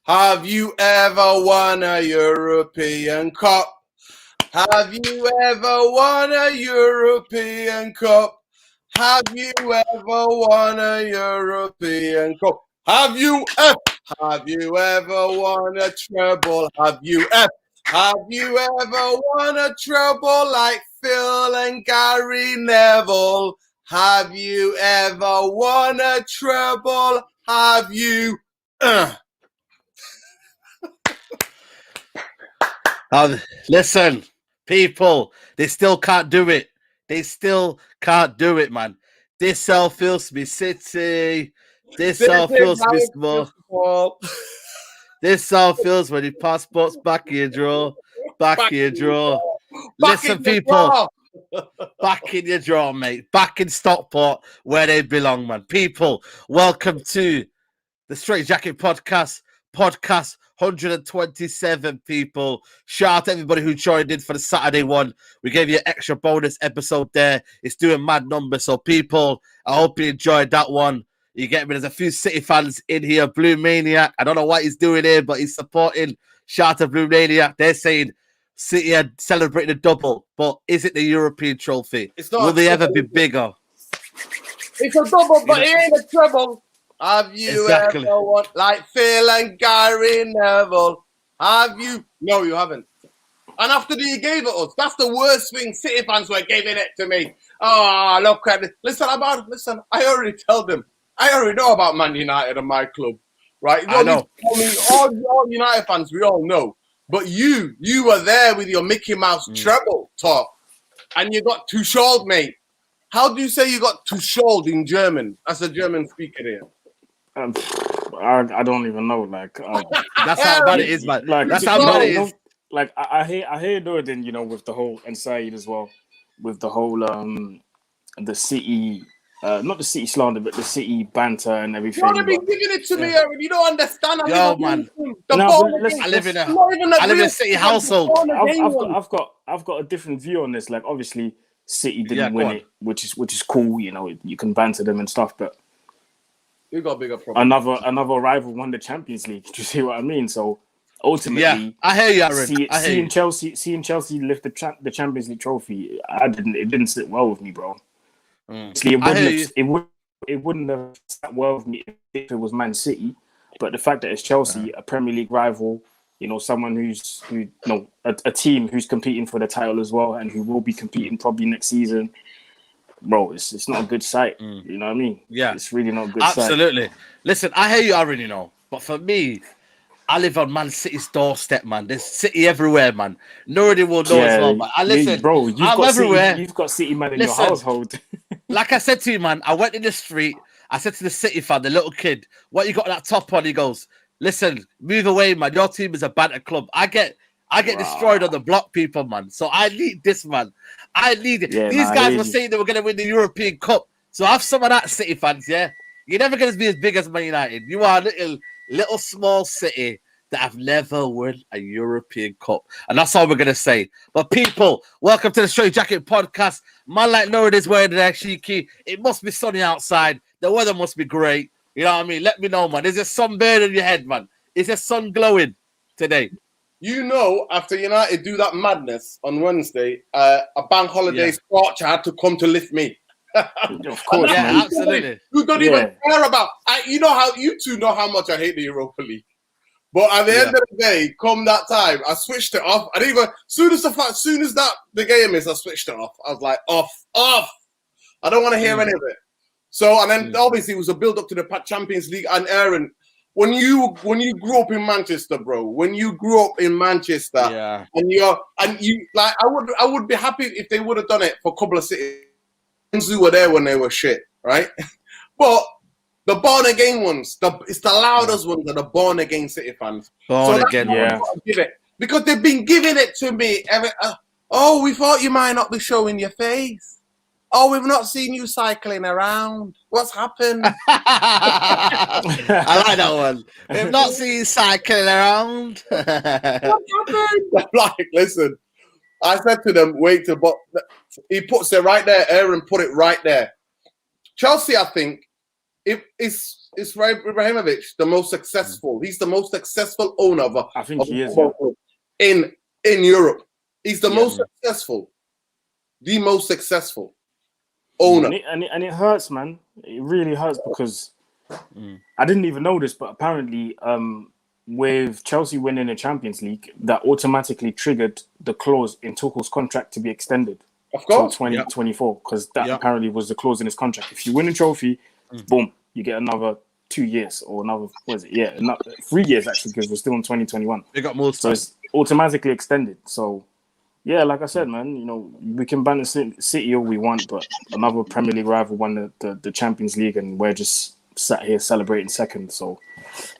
Have you ever won a European Cup? Have you ever won a European Cup? Have you ever won a European Cup? Have you ever won a treble? Have you ever won a treble like Phil and Gary Neville? Have you ever won a treble? Have you? Listen, people, they still can't do it. They still can't do it, man. This all feels me City. This all feels me small. This all feels when your passport's back in your drawer. Back in your drawer. Listen, people. Back in your drawer, mate. Back in Stockport where they belong, man. People, welcome to the Straightjacket podcast. Podcast 127, people. Shout out to everybody who joined in for the Saturday one. We gave you an extra bonus episode there. It's doing mad numbers. So, people, I hope you enjoyed that one. You get me? There's a few City fans in here. Blue Maniac. I don't know what he's doing here, but he's supporting. Shout out to Blue Maniac. They're saying City are celebrating a double, but is it the European trophy? Will they ever be bigger? It's a double, but it ain't a treble. Have you ever won like Phil and Gary Neville? Have you? No, you haven't. And after you gave it us, that's the worst thing. City fans were giving it to me. Oh, look at it. Listen, I already told them. I already know about Man United and my club, right? I know. All United fans, we all know. But you were there with your Mickey Mouse treble talk, and you got tuschalled, mate. How do you say you got tuschalled in German? As a German speaker here. I don't even know. Like that's how bad it is, man. Like that's how bad it is. Like I hear Nordin, with the whole and Saeed as well, with the whole the City. Not the City slander, but the City banter and everything. You want to be giving it to me, Aaron. You don't understand. Yo, man. I live in a City household. I've got a different view on this. Like, obviously, City didn't win it, which is cool. You can banter them and stuff, but you got a bigger problem. Another rival won the Champions League. Do you see what I mean? So ultimately, I hear you, Aaron. Seeing Chelsea lift the Champions League trophy, it didn't sit well with me, bro. It wouldn't have sat well with me if it was Man City, but the fact that it's Chelsea, a Premier League rival, someone a team who's competing for the title as well, and who will be competing probably next season, bro, it's not a good sight. You know what I mean? Yeah, it's really not a good sight. Absolutely. Listen, I hear you already know, but for me, I live on Man City's doorstep, man. There's City everywhere, man. Nobody will know as well, man. Listen, bro, I'm everywhere. You've got City man in your household. Like I said to you, man, I went in the street. I said to the City fan, the little kid, what you got that top on? He goes, listen, move away, man. Your team is a banter club. I get destroyed on the block, people, man. So I need this, man. I need it. These guys were saying they were going to win the European Cup. So have some of that, City fans, yeah? You're never going to be as big as Man United. You are a little small City that have never won a European Cup. And that's all we're going to say. But people, welcome to the Straightjacket podcast. Man like Nord is wearing the Shiki. It must be sunny outside. The weather must be great. You know what I mean? Let me know, man. Is there sunburn in your head, man? Is there sun glowing today? After United do that madness on Wednesday, a bank holiday scorcher had to come to lift me. Of course, absolutely. You don't even care about. You two know how much I hate the Europa League. But at the end of the day, come that time, I switched it off. I didn't even. Soon as the game is, I switched it off. I was like, off. I don't want to hear any of it. So, and then obviously it was a build up to the Champions League. And Aaron, when you grew up in Manchester, bro, and you like, I would be happy if they would have done it for a couple of cities who were there when they were shit, right? But the born again ones, it's the loudest ones are the born again City fans. Because they've been giving it to me. We thought you might not be showing your face. Oh, we've not seen you cycling around. What's happened? I like that one. We've not seen you cycling around. What happened? I'm like, listen. I said to them, he puts it right there. Aaron put it right there. Chelsea, I think, It's Ibrahimovic the most successful. He's the most successful owner of I think he is, club in Europe. He's the most successful, the most successful owner. And it hurts, man. It really hurts because I didn't even know this, but apparently, with Chelsea winning the Champions League, that automatically triggered the clause in Tuchel's contract to be extended. Of course, 2024, because that apparently was the clause in his contract. If you win a trophy, boom, you get another 2 years or another, what is it? Yeah, 3 years actually, because we're still in 2021. They got more, so it's automatically extended. So, yeah, like I said, man, you know, we can ban the City all we want, but another Premier League rival won the Champions League, and we're just sat here celebrating second. So,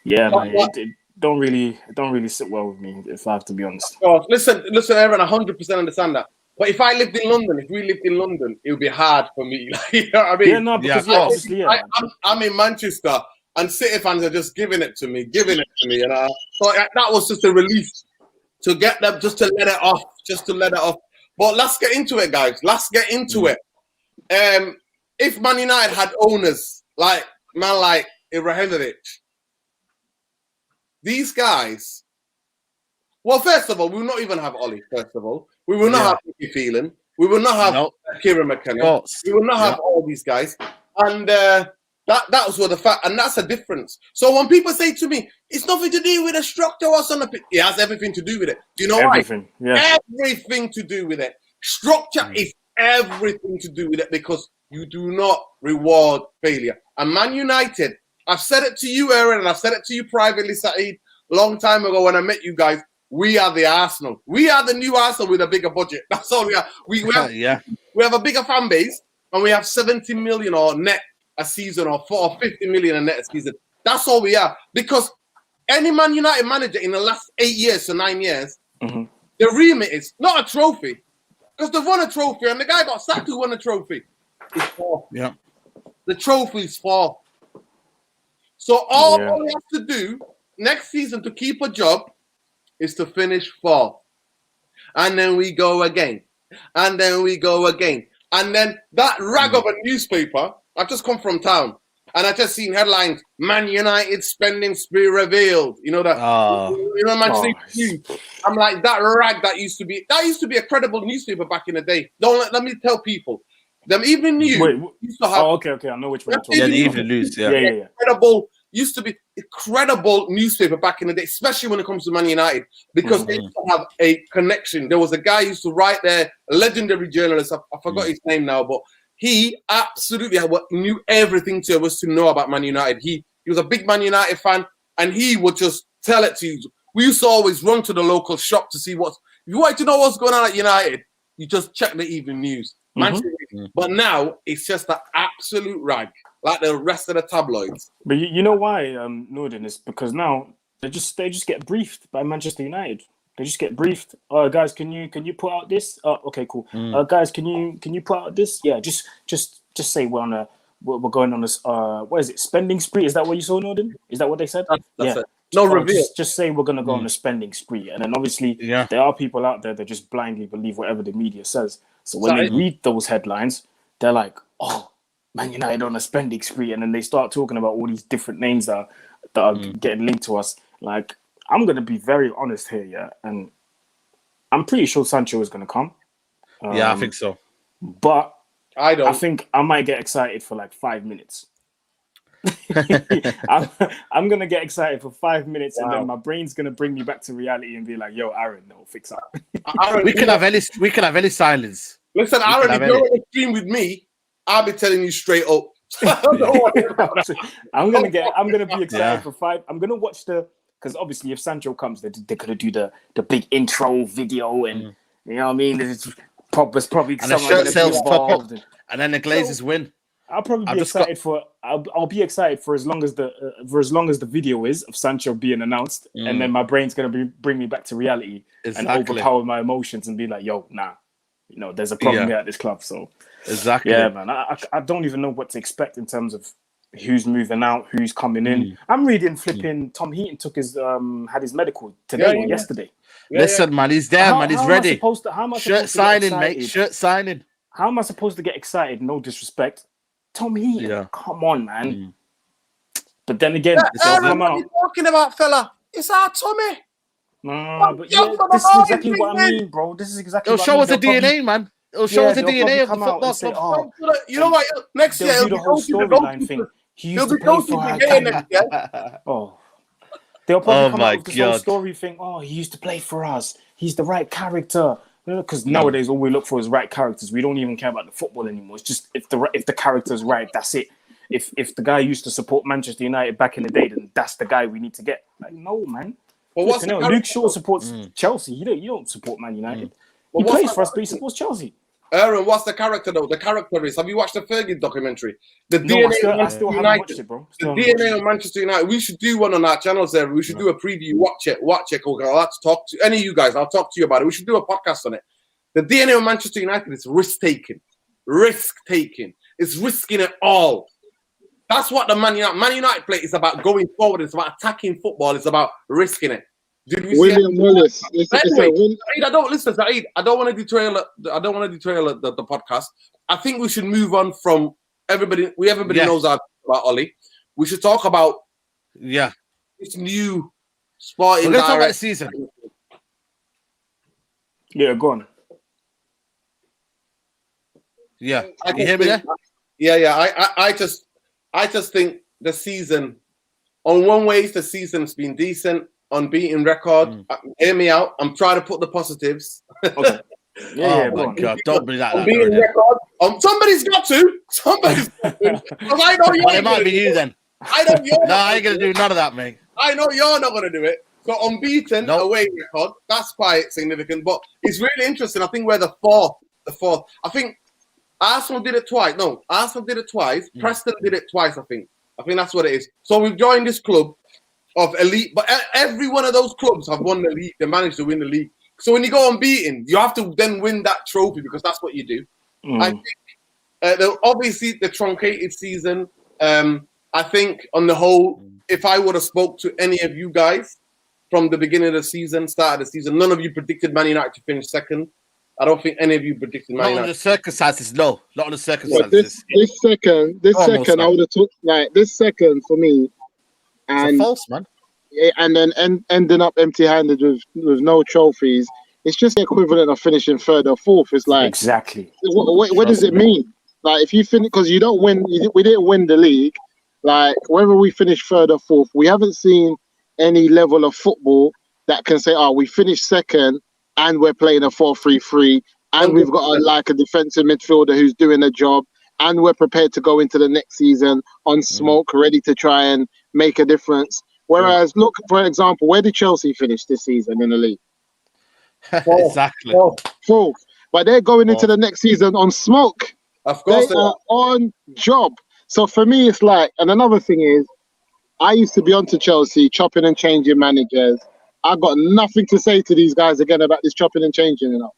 yeah, man, it don't really sit well with me, if I have to be honest. Oh, listen, Aaron, 100% understand that. But if I lived in London, if we lived in London, it would be hard for me. You know what I mean? Yeah, no, because obviously, I'm in Manchester, and City fans are just giving it to me, and so that was just a relief to get them, just to let it off. But let's get into it, guys. Let's get into it. If Man United had owners like Ibrahimovic, these guys. Well, first of all, we will not even have Ollie. First of all, we will not have Nicky Phelan. We will not have Kieran McKenna. We will not have all these guys. And that was what the fact, and that's a difference. So when people say to me, "It's nothing to do with the structure or something," it has everything to do with it. Do you know why? Everything to do with it. Structure is everything to do with it, because you do not reward failure. And Man United, I've said it to you, Aaron, and I've said it to you privately, Saeed, long time ago when I met you guys. We are the Arsenal. We are the new Arsenal with a bigger budget. That's all we are. We have a bigger fan base, and we have 70 million or net a season, or 50 million a net a season. That's all we are. Because any Man United manager in the last 8 years to 9 years, the remit is not a trophy, because they've won a trophy, and the guy got sacked who won a trophy. It's 4. Yeah. The trophy is 4. So all we have to do next season to keep a job is to finish 4th. And then we go again. And then we go again. And then that rag of a newspaper, I've just come from town, and I just seen headlines, Man United spending spree revealed. You know that? Manchester United. I'm like, that rag that used to be a credible newspaper back in the day. Let me tell people. Them Evening News used to have. Oh, okay. I know which one. The Evening News. Yeah. Used to be a credible newspaper back in the day, especially when it comes to Man United, because they used to have a connection. There was a guy who used to write there, a legendary journalist. I forgot his name now, but he absolutely knew everything there was to know about Man United. He was a big Man United fan, and he would just tell it to you. We used to always run to the local shop to see if you wanted to know what's going on at United, you just check the Evening News. But now it's just an absolute rag, like the rest of the tabloids. But you know why, Norden, is because now they just get briefed by Manchester United. They just get briefed. Guys, can you put out this? Okay, cool. Guys, can you put out this? Yeah, just say we're going on this. What is it? Spending spree? Is that what you saw, Norden? Is that what they said? That's it. No reveal. Just say we're gonna go on a spending spree, and then obviously there are people out there that just blindly believe whatever the media says. So when they read those headlines, they're like, "Oh, Man United on a spending spree," and then they start talking about all these different names that are getting linked to us. Like, I'm gonna be very honest here, and I'm pretty sure Sancho is gonna come. I think so. But I think I might get excited for like 5 minutes. I'm gonna get excited for 5 minutes, and then my brain's gonna bring me back to reality and be like, "Yo, Aaron, no, fix up." we can have any silence. Listen, Aaron, if you're on the stream with me, I'll be telling you straight up. I'm gonna be excited for 5. I'm gonna watch because obviously if Sancho comes, they're gonna do the big intro video, and you know what I mean. There's probably and the shirt sales pop up, and then the Glazers win. I'll probably be excited I'll be excited for as long as the video is of Sancho being announced, and then my brain's gonna bring me back to reality and overpower my emotions and be like, "Yo, nah, you know, there's a problem here at this club." So yeah, man, I don't even know what to expect in terms of who's moving out, who's coming in. I'm reading flipping Tom Heaton took his had his medical today or yesterday. Listen, man, he's there, man, he's ready. Shirt signing, mate. Shirt signing. How am I supposed to get excited? No disrespect. Tom Heaton, come on, man. But then again, they'll Aaron, come what are out. you talking about, fella? It's our Tommy. Nah, but Jump yeah, on the this is ball, exactly big what I man. mean, bro. This is exactly It'll what I show mean. us the They'll probably- DNA, man. It'll show us the they'll DNA probably of the come out football and say, club. "Oh, You know what? Next year, they'll do the whole storyline thing. He used to play for our academy." Oh, they'll probably come out with this whole story thing. Oh, he used to play for us. He's the right character. Because nowadays, all we look for is right characters. We don't even care about the football anymore. It's just if the character's right, that's it. If the guy used to support Manchester United back in the day, then that's the guy we need to get. Like, no, man. Well, what's Luke Shaw supports Chelsea. You don't support Man United. Well, he plays for us, but he supports Chelsea. Aaron, what's the character though? The character is. Have you watched the Fergie documentary? The No, DNA I still haven't watched it, bro. The DNA of Manchester United. We should do one on our channels there. We should do a preview. Watch it. I'll have to talk to any of you guys. I'll talk to you about it. We should do a podcast on it. The DNA of Manchester United is risk taking. It's risking it all. That's what the Man United play is about. Going forward, it's about attacking football. It's about risking it. Did we William Willis? Anyway, I don't listen, Saeed. I don't want to derail the podcast. I think we should move on from everybody. Everybody knows about Ollie. We should talk about this new sporting. We're going to talk about the season. Yeah, go on. Yeah, you hear me there? Yeah. I just think the season, on one way, the season's been decent. Unbeaten record. Hear me out. I'm trying to put the positives. Okay. Oh my God! Don't bring that. Unbeaten record. Somebody's got to. Because I know you're. It might be you then. I know you're. No, I ain't gonna do none of that, mate. I know you're not gonna do it. So unbeaten away record. That's quite significant. But it's really interesting. I think we're the fourth. I think Arsenal did it twice. No, Arsenal did it twice. Preston did it twice. I think that's what it is. So we've joined this club of elite, but every one of those clubs have won the league. They managed to win the league. So when you go unbeaten, you have to then win that trophy because that's what you do. I think obviously the truncated season. I think on the whole, if I would have spoke to any of you guys from the beginning of the season, start of the season, none of you predicted Man United to finish second. I don't think any of you predicted Man United. Not on the circumstances, no. Not on the circumstances. This second, I would have took this second for me. And false, man. And then ending up empty-handed with no trophies. It's just the equivalent of finishing third or fourth. It's like exactly. What does it mean? Like if you finish, because you don't win, we didn't win the league. Like whether we finish third or fourth, we haven't seen any level of football that can say, "Oh, we finished second and we're playing a 4-3-3, and we've got a defensive midfielder who's doing a job." And we're prepared to go into the next season on smoke, ready to try and make a difference. Whereas, look, for example, where did Chelsea finish this season in the league? Exactly. Fourth. But they're going into the next season on smoke. Of course. They are on job. So for me, it's like, and another thing is, I used to be onto Chelsea, chopping and changing managers. I got nothing to say to these guys again about this chopping and changing, you know.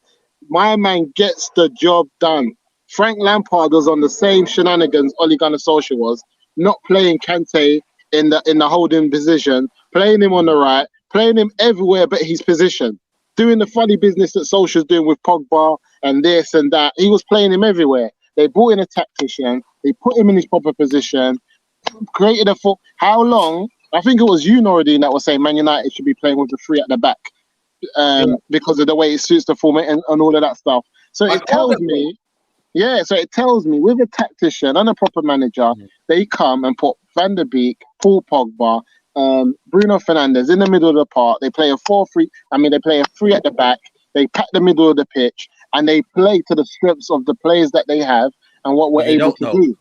My man gets the job done. Frank Lampard was on the same shenanigans Ole Gunnar Solskjaer was, not playing Kante in the holding position, playing him on the right, playing him everywhere but his position, doing the funny business that Solskjaer's doing with Pogba and this and that. He was playing him everywhere. They brought in a tactician, they put him in his proper position, created how long? I think it was you, Noradine, that was saying Man United should be playing with the three at the back because of the way it suits the format and all of that stuff. So it tells me. Yeah, so it tells me with a tactician and a proper manager, they come and put Van der Beek, Paul Pogba, Bruno Fernandes in the middle of the park. They play a 4-3. They play a 3 at the back. They pack the middle of the pitch and they play to the strengths of the players that they have and what we're able to do.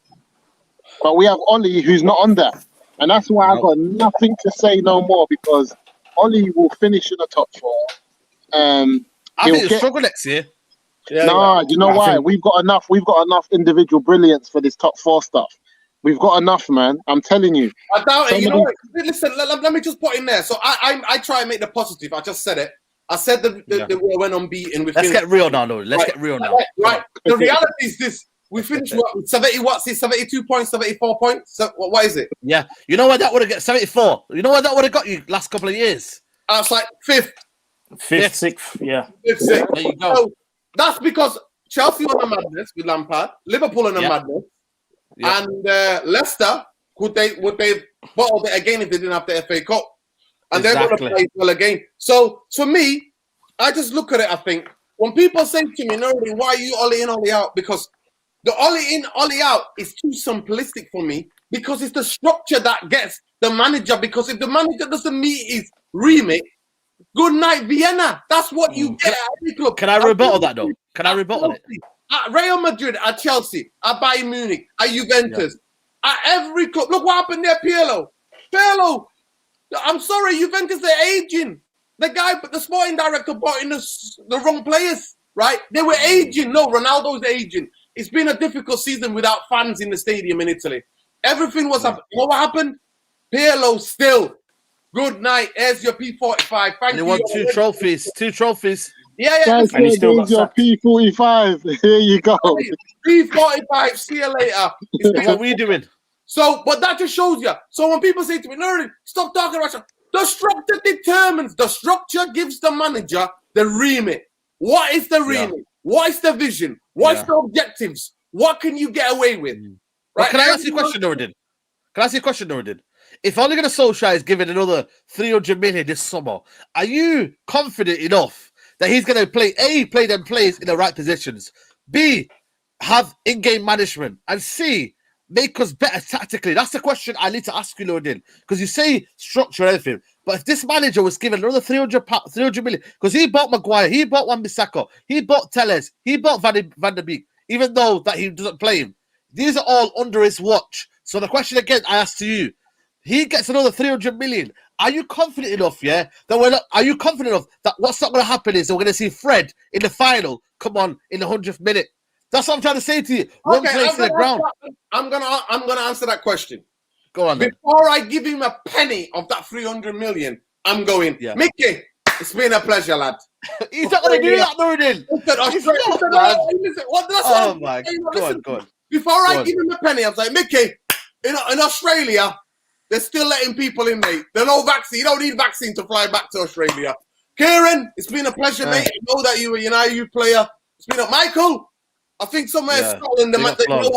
But we have Ollie who's not on that. And that's why I got nothing to say no more because Ollie will finish in the top 4. I think he'll struggle next year. You know why? We've got enough individual brilliance for this top 4 stuff. We've got enough, man. I'm telling you. I doubt it. You know what? Listen, let me just put in there. So I try and make the positive. I just said it. I said the we went unbeaten. Let's get real now, Lord. Let's get real now. Right. The reality is this. We finished with 70, what's it, 72 points, 74 points? So, what is it? Yeah. You know what that would have got? 74. You know what that would have got you last couple of years? I was like 5th. 6th, yeah. 5th, 6th. There you go. So, that's because Chelsea on a madness with Lampard, Liverpool on a madness, and Leicester, would they bottle it again if they didn't have the FA Cup. And they're Exactly. going to play well again. So for me, I just look at it, I think, when people say to me, no, why are you Ollie in, Ollie out? Because the Ollie in, Ollie out is too simplistic for me, because it's the structure that gets the manager. Because if the manager doesn't meet his remit, good night, Vienna. That's what you get at every club. Can I rebuttal that, though? Can I rebuttal it? At Real Madrid, at Chelsea, at Bayern Munich, at Juventus, at every club. Look what happened there, Pirlo. Pirlo, I'm sorry, Juventus, they're aging. The sporting director brought in the wrong players, right? They were aging. No, Ronaldo's aging. It's been a difficult season without fans in the stadium in Italy. Everything was happening. You know what happened? Pirlo still. Good night. Here's your P45. Thank you. They won 2 trophies. 2 trophies. Yeah. That's And he still got your sacked. P45. Here you go. P45. See you later. What are we doing? So, but that just shows you. So when people say to me, no, stop talking about the structure determines. The structure gives the manager the remit. What is the remit? What is the vision? What is the objectives? What can you get away with? Right? Can I ask you a question, Nuruddin? If Ole Gunnar Solskjaer is given another 300 million this summer, are you confident enough that he's going to play them players in the right positions, B, have in-game management, and C, make us better tactically? That's the question I need to ask you, Nuruddin, because you say structure and everything, but if this manager was given another 300 million, because he bought Maguire, he bought Wan-Bissaka, he bought Telles, he bought Van der Beek, even though that he doesn't play him. These are all under his watch. So the question again I ask to you, he gets another 300 million. Are you confident enough, are you confident enough that what's not going to happen is we're going to see Fred in the final come on in the 100th minute? That's what I'm trying to say to you. One place in the ground. I'm gonna answer that question. Go on then. Before I give him a penny of that 300 million, I'm going, Mickey, it's been a pleasure, lad. He's not going to do that, Nuruddin. Oh my God. Go on. Before I give him a penny, I'm like, Mickey, in Australia, they're still letting people in, mate. There's no vaccine. You don't need vaccine to fly back to Australia. Kieran, it's been a pleasure, mate. I know that you're a United player. It's been a Michael. I think somewhere in Scotland,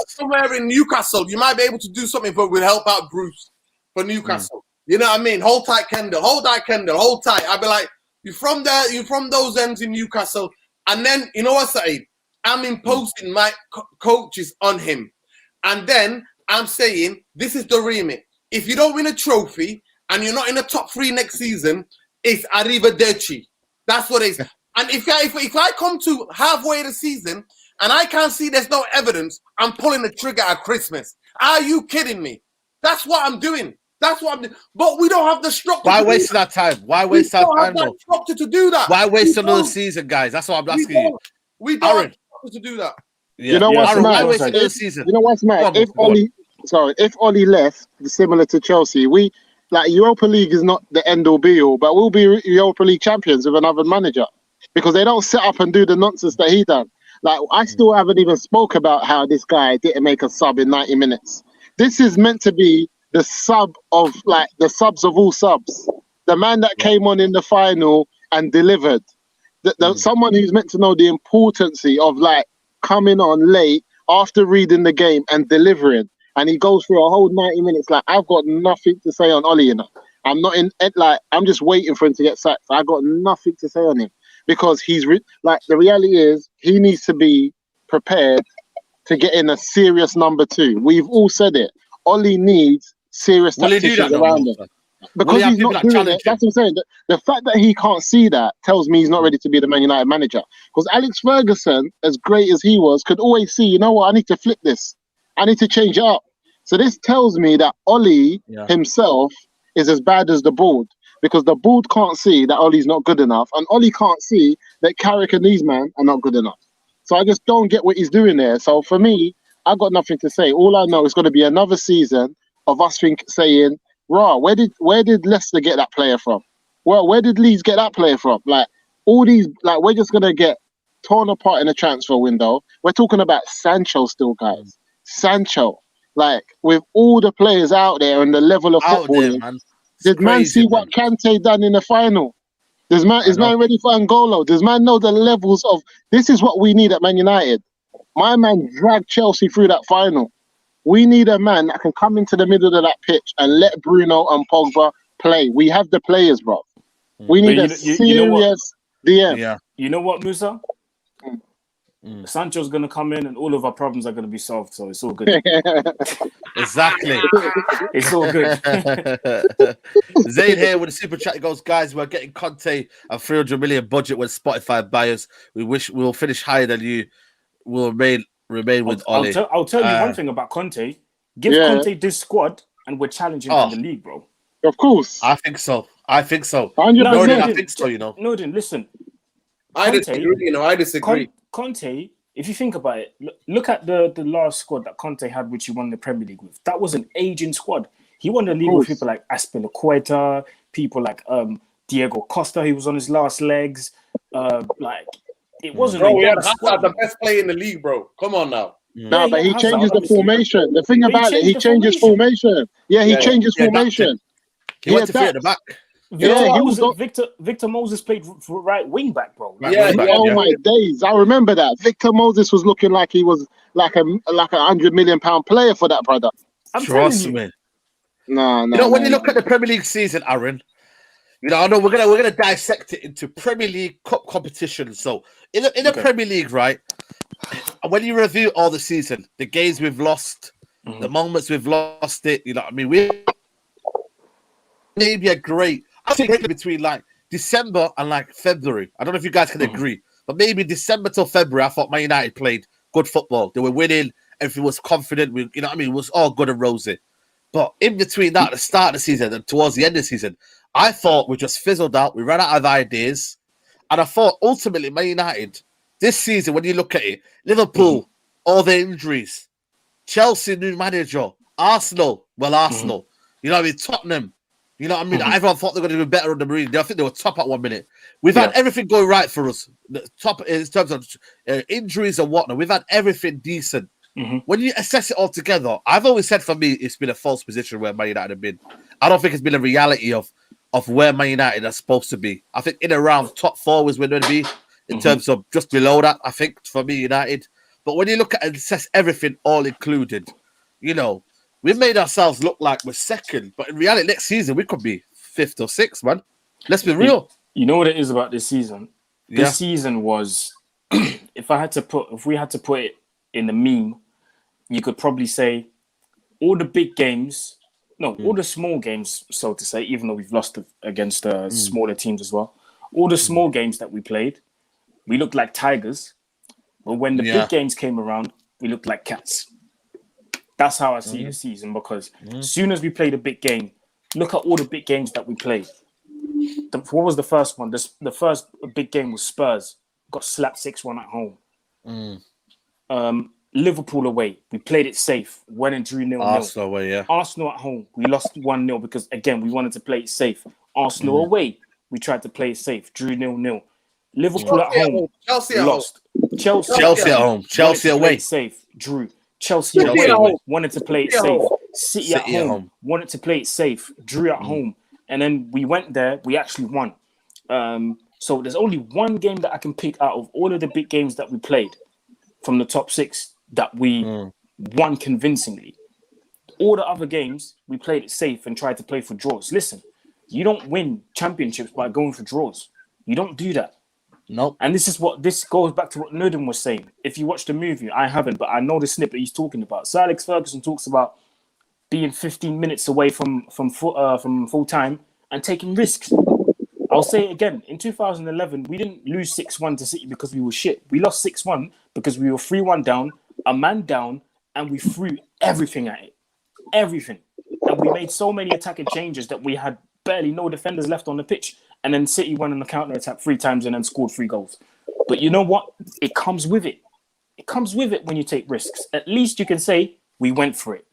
somewhere in Newcastle, you might be able to do something will help out Bruce for Newcastle. You know what I mean? Hold tight, Kendall. Hold tight. I'd be like, you from there, you from those ends in Newcastle. And then, you know what, Saeed? I'm imposing my coaches on him. And then I'm saying, this is the remit. If you don't win a trophy and you're not in the top 3 next season, it's arrivederci. That's what it is. And if I come to halfway the season and I can't see there's no evidence, I'm pulling the trigger at Christmas. Are you kidding me? That's what I'm doing. That's what I'm doing. But we don't have the structure. Why waste that time? Why waste that time? Structure to do that. Why waste another season, guys? That's what I'm asking you. We don't have structure to do that. Yeah. You know what's Aaron, mad? why waste another season? You know what's mad? If Oli left, similar to Chelsea, Europa League is not the end all be all, but we'll be Europa League champions with another manager because they don't sit up and do the nonsense that he done. Like, I still haven't even spoke about how this guy didn't make a sub in 90 minutes. This is meant to be the sub of the subs of all subs. The man that came on in the final and delivered. Someone who's meant to know the importance of coming on late after reading the game and delivering. And he goes through a whole 90 minutes. I've got nothing to say on Oli, I'm not in I'm just waiting for him to get sacked. I got nothing to say on him because he's the reality is he needs to be prepared to get in a serious number 2. We've all said it. Oli needs serious tacticians around him. Because he's not doing it. That's what I'm saying. The fact that he can't see that tells me he's not ready to be the Man United manager. Because Alex Ferguson, as great as he was, could always see, you know what, I need to flip this. I need to change it up. So this tells me that Oli himself is as bad as the board because the board can't see that Oli's not good enough and Oli can't see that Carrick and these men are not good enough. So I just don't get what he's doing there. So for me, I got nothing to say. All I know is going to be another season of us saying, where did Leicester get that player from? Well, where did Leeds get that player from? All these, we're just going to get torn apart in a transfer window. We're talking about Sancho still, guys. Sancho. With all the players out there and the level of football, did man see what Kante done in the final? Is man ready for Angolo? Does man know the levels of this is what we need at Man United? My man dragged Chelsea through that final. We need a man that can come into the middle of that pitch and let Bruno and Pogba play. We have the players, bro. We need But a serious DM. Yeah. You know what, Musa? Mm. Sancho's going to come in and all of our problems are going to be solved. So it's all good. Exactly. It's all good. Zayn here with the super chat. He goes, guys, we're getting Conte a 300 million budget with Spotify buyers. We wish we'll finish higher than you. We'll remain with Oli. I'll tell you one thing about Conte. Give Conte this squad and we're challenging for the league, bro. Of course. I think so. 100%. I think so, you know. Norden, listen. I disagree. Conte, if you think about it, look at the last squad that Conte had, which he won the Premier League with. That was an aging squad. He won the league with people like Aspilicueta, people like Diego Costa. He was on his last legs. It wasn't. Bro, we had Hazard, the best player in the league, bro. Come on now. No, but he changes the formation. The thing about it, he changes formation. Yeah, he changes formation. He went to three at the back. Victor Moses played for right wing back, bro. My days! I remember that. Victor Moses was looking like he was like a £100 million player for that brother. Trust me. No. You know, when you look at the Premier League season, Aaron, you know, I know we're gonna dissect it into Premier League cup competition. So in the Premier League, right? When you review all the season, the games we've lost, the moments we've lost it, you know what I mean? We maybe a great. I think between like December and like February. I don't know if you guys can agree, but maybe December till February, I thought Man United played good football. They were winning. Everything was confident. You know what I mean? It was all good and rosy. But in between that, at the start of the season and towards the end of the season, I thought we just fizzled out. We ran out of ideas. And I thought ultimately Man United, this season, when you look at it, Liverpool, all the injuries, Chelsea, new manager, Arsenal, Arsenal, you know what I mean? Tottenham, you know what I mean? Everyone thought they were going to do better on the Marine. I think they were top at 1 minute. We've had everything going right for us. Top in terms of injuries and whatnot. We've had everything decent. When you assess it all together, I've always said for me, it's been a false position where Man United have been. I don't think it's been a reality of where Man United are supposed to be. I think in around top 4 is where they're going to be in terms of just below that, I think, for me, United. But when you look at and assess everything all included, you know, we made ourselves look like we're second, but in reality, next season we could be 5th or 6th, man. Let's be real. You know what it is about this season? This season was, if we had to put it in the meme, you could probably say all the big games, all the small games, so to say, even though we've lost against smaller teams as well. All the small games that we played, we looked like tigers, but when the big games came around, we looked like cats. That's how I see the season, because as soon as we played a big game, look at all the big games that we played. What was the first one? The first big game was Spurs. Got slapped 6-1 at home. Liverpool away. We played it safe. Went and drew 0-0. Arsenal away, Arsenal at home. We lost 1-0 because, again, we wanted to play it safe. Arsenal away. We tried to play it safe. Drew 0-0. Liverpool at home. Chelsea at lost. home. Chelsea at home. Chelsea away. Safe. Drew. Chelsea away. Wanted to play it safe. City at home. Wanted to play it safe. Drew at home. And then we went there. We actually won. So there's only one game that I can pick out of all of the big games that we played from the top 6 that we won convincingly. All the other games, we played it safe and tried to play for draws. Listen, you don't win championships by going for draws. You don't do that. Nope. And this goes back to what Nodin was saying. If you watch the movie, I haven't, but I know the snippet he's talking about. Sir Alex Ferguson talks about being 15 minutes away from full time and taking risks. I'll say it again. In 2011, we didn't lose 6-1 to City because we were shit. We lost 6-1 because we were 3-1 down, a man down, and we threw everything at it. Everything. And we made so many attacking changes that we had barely no defenders left on the pitch. And then City went on the counter-attack 3 times and then scored 3 goals. But you know what? It comes with it. It comes with it when you take risks. At least you can say, we went for it.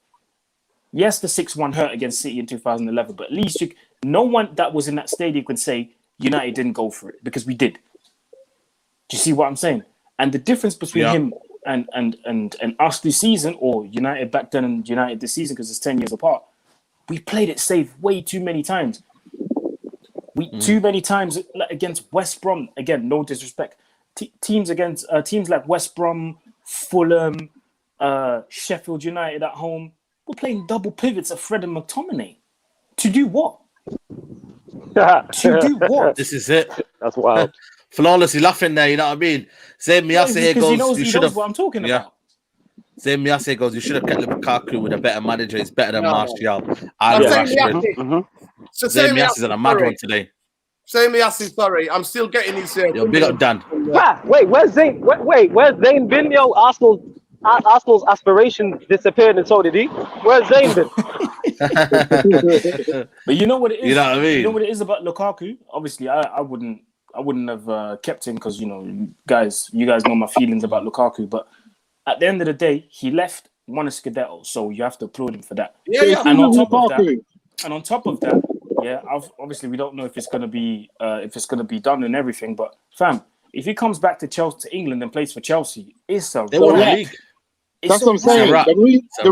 Yes, the 6-1 hurt against City in 2011, but at least no one that was in that stadium could say United didn't go for it, because we did. Do you see what I'm saying? And the difference between him and us this season, or United back then and United this season, because it's 10 years apart, we played it safe way too many times. Too many times against West Brom. Again, no disrespect. Teams like West Brom, Fulham, Sheffield United at home, we're playing double pivots of Fred and McTominay. To do what? To do what? This is it. That's wild. Flawlessly laughing there, you know what I mean? Zayn Miyase here Because goes, he knows what I'm talking yeah. about. Zayn Miyase goes, you should have kept Lukaku with a better manager. He's better than No. Martial. I'm Ali saying Rashford. Miyase. So Zayn Zayn Miyase's on a mad one today. Say Miyase, sorry. I'm still getting his. Yo, big up Dan. Wait, where's Zayn? Wait, where's Zayn been? Yo, Arsenal's aspiration disappeared, and so did he. Where's Zayn been? But you know what it is? You know what I mean? You know what it is about Lukaku? Obviously, I wouldn't have kept him because you guys know my feelings about Lukaku. But at the end of the day, he left, won a Scudetto, so you have to applaud him for that. Yeah. And on top of that, yeah, obviously we don't know if it's gonna be done and everything. But fam, if he comes back to England and plays for Chelsea, it's a They won the wrap. league. That's what I'm saying. The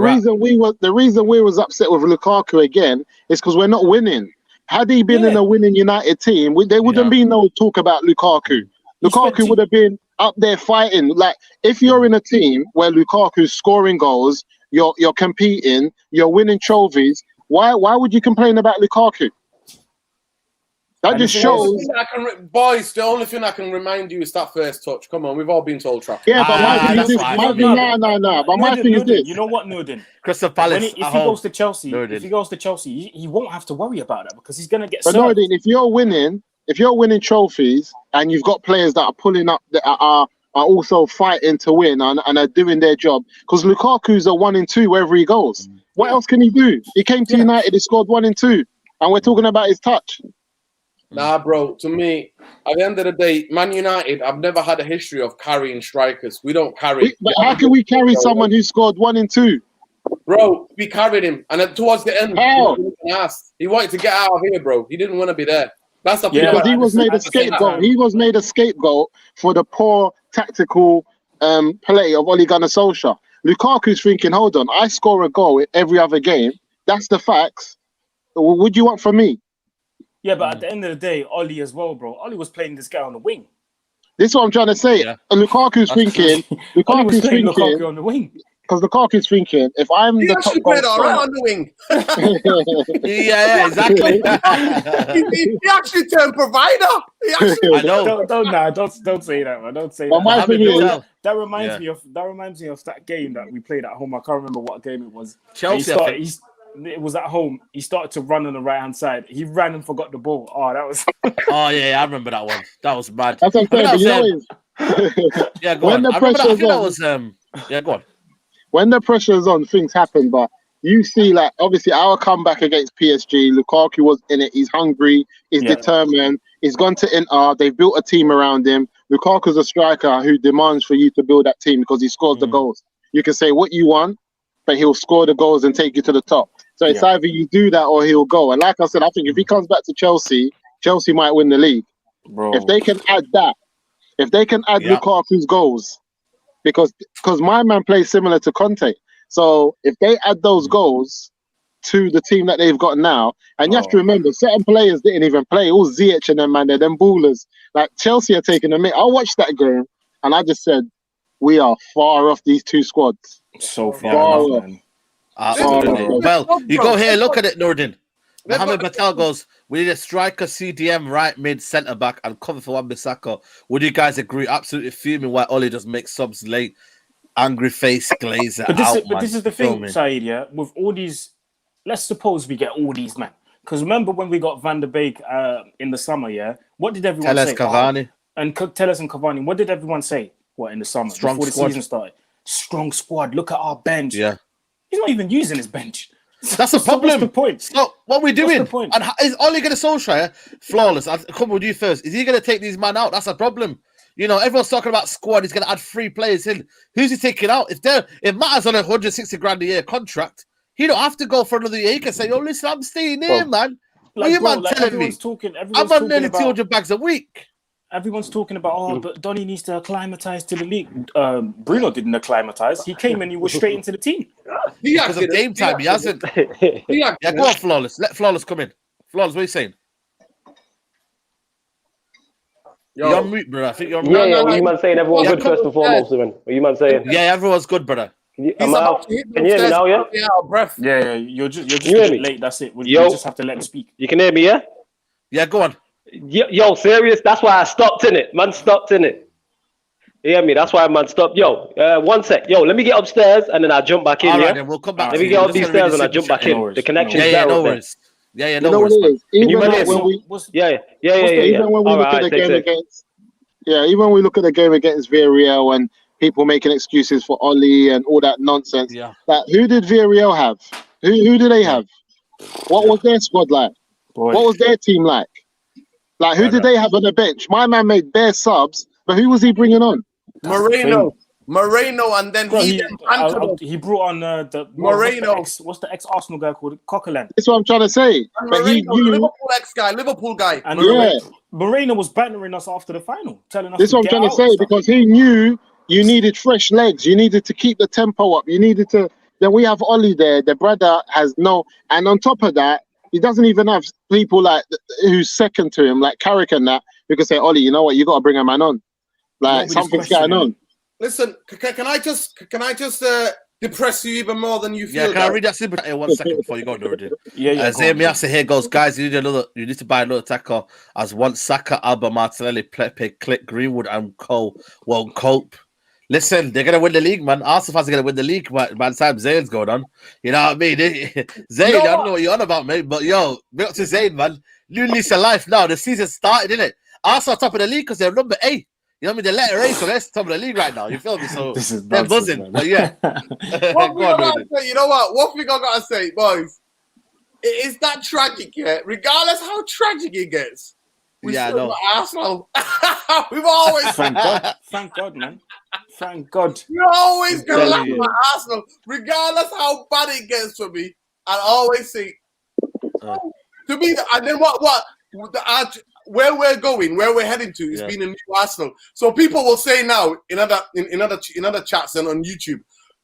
reason we was upset with Lukaku again is because we're not winning. Had he been in a winning United team, there wouldn't be no talk about Lukaku. Lukaku would have been up there fighting. Like, if you're in a team where Lukaku's scoring goals, you're competing, you're winning trophies, why would you complain about Lukaku? That just shows. Boys, the only thing I can remind you is that first touch. Come on, we've all been told track. Yeah, but my thing is this. No. But my thing is this. You know what, Nurdin? Crystal Palace. If he goes to Chelsea, he won't have to worry about that because he's gonna get. But Nurdin, if you're winning trophies and you've got players that are pulling up that are also fighting to win and are doing their job, because Lukaku's a 1 and 2 wherever he goes. What else can he do? He came to United, he scored 1 and 2, and we're talking about his touch. Nah, bro. To me, at the end of the day, Man United, I've never had a history of carrying strikers. We don't carry. But how can we carry someone who scored 1 and 2? Bro, we carried him, and then towards the end, he wanted to get out of here, bro. He didn't want to be there. That's the because he was made a scapegoat. He was made a scapegoat for the poor tactical play of Ole Gunnar Solskjaer. Lukaku's thinking, hold on, I score a goal every other game. That's the facts. What do you want from me? Yeah, but at the end of the day, Oli as well, bro. Oli was playing this guy on the wing. This is what I'm trying to say. Yeah. And Lukaku's thinking, Lukaku on the wing. Because Lukaku's thinking, if I'm He the actually top played goal all right on the wing. Yeah, exactly. he actually turned provider. I know. Don't say that, man. Don't say But my that. thing is, That reminds me of that game that we played at home. I can't remember what game it was. Chelsea. It was at home. He started to run on the right hand side. He ran and forgot the ball. Oh, that was. Oh yeah, I remember that one. That was bad. that's what I'm saying. Yeah, go when on. the pressure's Yeah, go on. When the pressure's on, things happen. But you see, like, obviously, our comeback against PSG, Lukaku was in it. He's hungry. He's determined. He's gone to Inter. They've built a team around him. Lukaku's a striker who demands for you to build that team because he scores the goals. You can say what you want, but he'll score the goals and take you to the top. So it's either you do that or he'll go. And like I said, I think if he comes back to Chelsea, Chelsea might win the league. Bro. If they can add that, if they can add Lukaku's goals, because my man plays similar to Conte. So if they add those goals to the team that they've got now, and you have to remember, certain players didn't even play. All Ziyech and them, man, they're them ballers. Like, Chelsea are taking a minute. I watched that game, and I just said, we are far off these two squads. So far off, man. Absolutely. Well, you go here, look at it, Nordin. Mohamed Patel goes, we need a striker, CDM, right mid, centre back, and cover for Wan-Bissaka. Would you guys agree? Absolutely fuming why Oli does make subs late. Angry face, glazer. But this is the thing, Saeed, yeah? With all these, let's suppose we get all these, man. Because remember when we got Van der Beek in the summer, yeah? What did everyone say? Cavani. And Telles and Cavani. What did everyone say? What, in the summer? Strong before squad. The season started? Strong squad. Look at our bench. Yeah. He's not even using his bench. That's the problem. What's the point? So what are we doing? What's the point? And is Ole going to Solskjaer flawless? I'll come with you first. Is he going to take these men out? That's a problem. You know, everyone's talking about squad. He's going to add 3 players in. Who's he taking out? If Matt's on a 160 grand a year contract, he don't have to go for another year. He can say, "Oh, listen, I'm staying here, man." What are you man telling me? I'm on nearly 200 bags a week. Everyone's talking about, but Donny needs to acclimatise to the league. Bruno didn't acclimatise. He came and he was straight into the team. Because of game time, he hasn't. Yeah, go on, Flawless. Let Flawless come in. Flawless, what are you saying? You're on mute, brother. I think you're on mute. Yeah, what you man saying? Everyone's good first and foremost, man. What you man saying? Yeah, everyone's good, brother. He's Am I about out? to hit Can the you hear me stairs. now? Yeah. Be out of breath. Yeah, you're just You a hear bit me? late. That's it. We Yo, just have to let him speak. you can hear me? Yeah. Yeah, go on. Yo, serious. That's why I stopped in it. Man stopped in it. You hear me? That's why man stopped. Yo, 1 sec. Yo, let me get upstairs and then I jump back in. All right, Yeah. then we'll come All back Let to me right. you. get We're up just these gonna read stairs the and I super jump back chat. No in. worries. The No connection's worries. Yeah, better no up there. worries. Yeah, You no know what worries, it man. is? Can you Even man like hear when me? we, Yeah. even when we All look right, at the take game it. against, even we look at the game against Villarreal and people making excuses for Oli and all that nonsense. Yeah. Like, who did Villarreal have? Who do they Yeah. have? What Yeah. was their squad like? Boy. What was their team like? Like, who did they have on the bench? My man made bare subs, but who was he bringing on? That's the thing. Moreno, and then Bro, he bantered us. he brought on Moreno. what's the ex Arsenal guy called Coquelin? That's what I'm trying to say. And But he Moreno, the knew. Liverpool guy. And Yeah, Moreno was bantering us after the final, telling us that's to what I'm get trying out to say and stuff. because he knew you needed fresh legs. You needed to keep the tempo up. You needed to. Then we have Oli there. The brother has no, and on top of that, he doesn't even have people like who's second to him, like Carrick and that, who can say, Oli, you know what, you got to bring a man on. Like Nobody's something's going questioning on. it. Listen, can I just depress you even more than you Yeah, feel? can I read that super chat in 1 second before you go, Nuruddin? Yeah, go Zay on. Miasa here goes, guys, you need to buy another attacker as once Saka, Alba, Martinelli, Pepe, Click, Greenwood, and Cole won't cope. Listen, they're gonna win the league, man. Arsenal fans are gonna win the league by the time Zayn's going on. You know what I mean? Zayn, I don't know what you're on about, mate, but yo, big up to Zayn, man. New lease of life now. The season started, innit? Arsenal top of the league because they're number 8. You know what I mean? They're letter A, so they're top of the league right now. You feel me? So This is they're nonsense, buzzing. man. But yeah. One thing I gotta say, you know what? One thing I gotta say, boys, it is that tragic, yeah. Regardless how tragic it gets, we still got Arsenal. We've always Thank God, man. Thank God. you always gonna laugh you. at Arsenal, regardless how bad it gets for me. I always say to me, and then where we're going, where we're heading to is being a new Arsenal. So people will say now in other chats and on YouTube,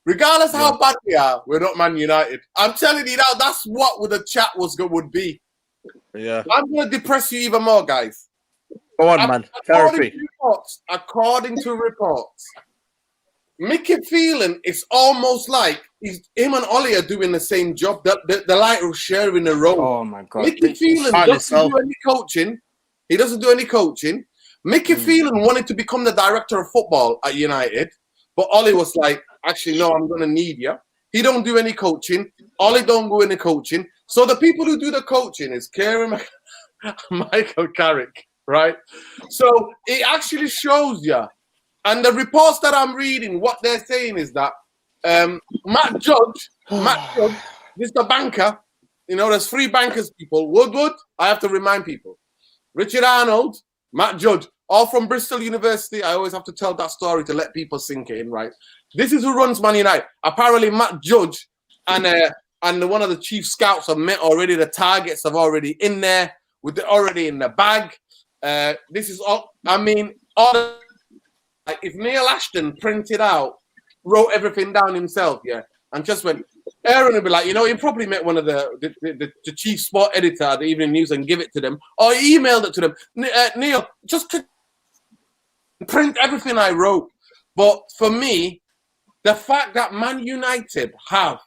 regardless how bad we are, we're not Man United. I'm telling you now, that's what the chat would be. Yeah. I'm gonna depress you even more, guys. Go on, man. Therapy. According to reports, Mickey Phelan, it's almost like him and Ollie are doing the same job. The light will share in a row. Oh my God. Mickey Phelan doesn't do any coaching. He doesn't do any coaching. Mickey Phelan wanted to become the director of football at United, but Ollie was like, actually, no, I'm going to need you. He don't do any coaching. Ollie don't go any coaching. So the people who do the coaching is Kieran Michael Carrick, right? So it actually shows you. And the reports that I'm reading, what they're saying is that Matt Judge, Mr. Banker, you know, there's 3 bankers, people. Woodward, I have to remind people. Richard Arnold, Matt Judge, all from Bristol University. I always have to tell that story to let people sink in, right? This is who runs Man United. Apparently, Matt Judge and one of the chief scouts have met already. The targets are already in there, already in the bag. This is all. I mean, all. Like if Neil Ashton printed out, wrote everything down himself, and just went, Aaron would be like, you know, he probably met one of the chief sport editor at the Evening News and give it to them, or he emailed it to them. Neil, just print everything I wrote. But for me, the fact that Man United have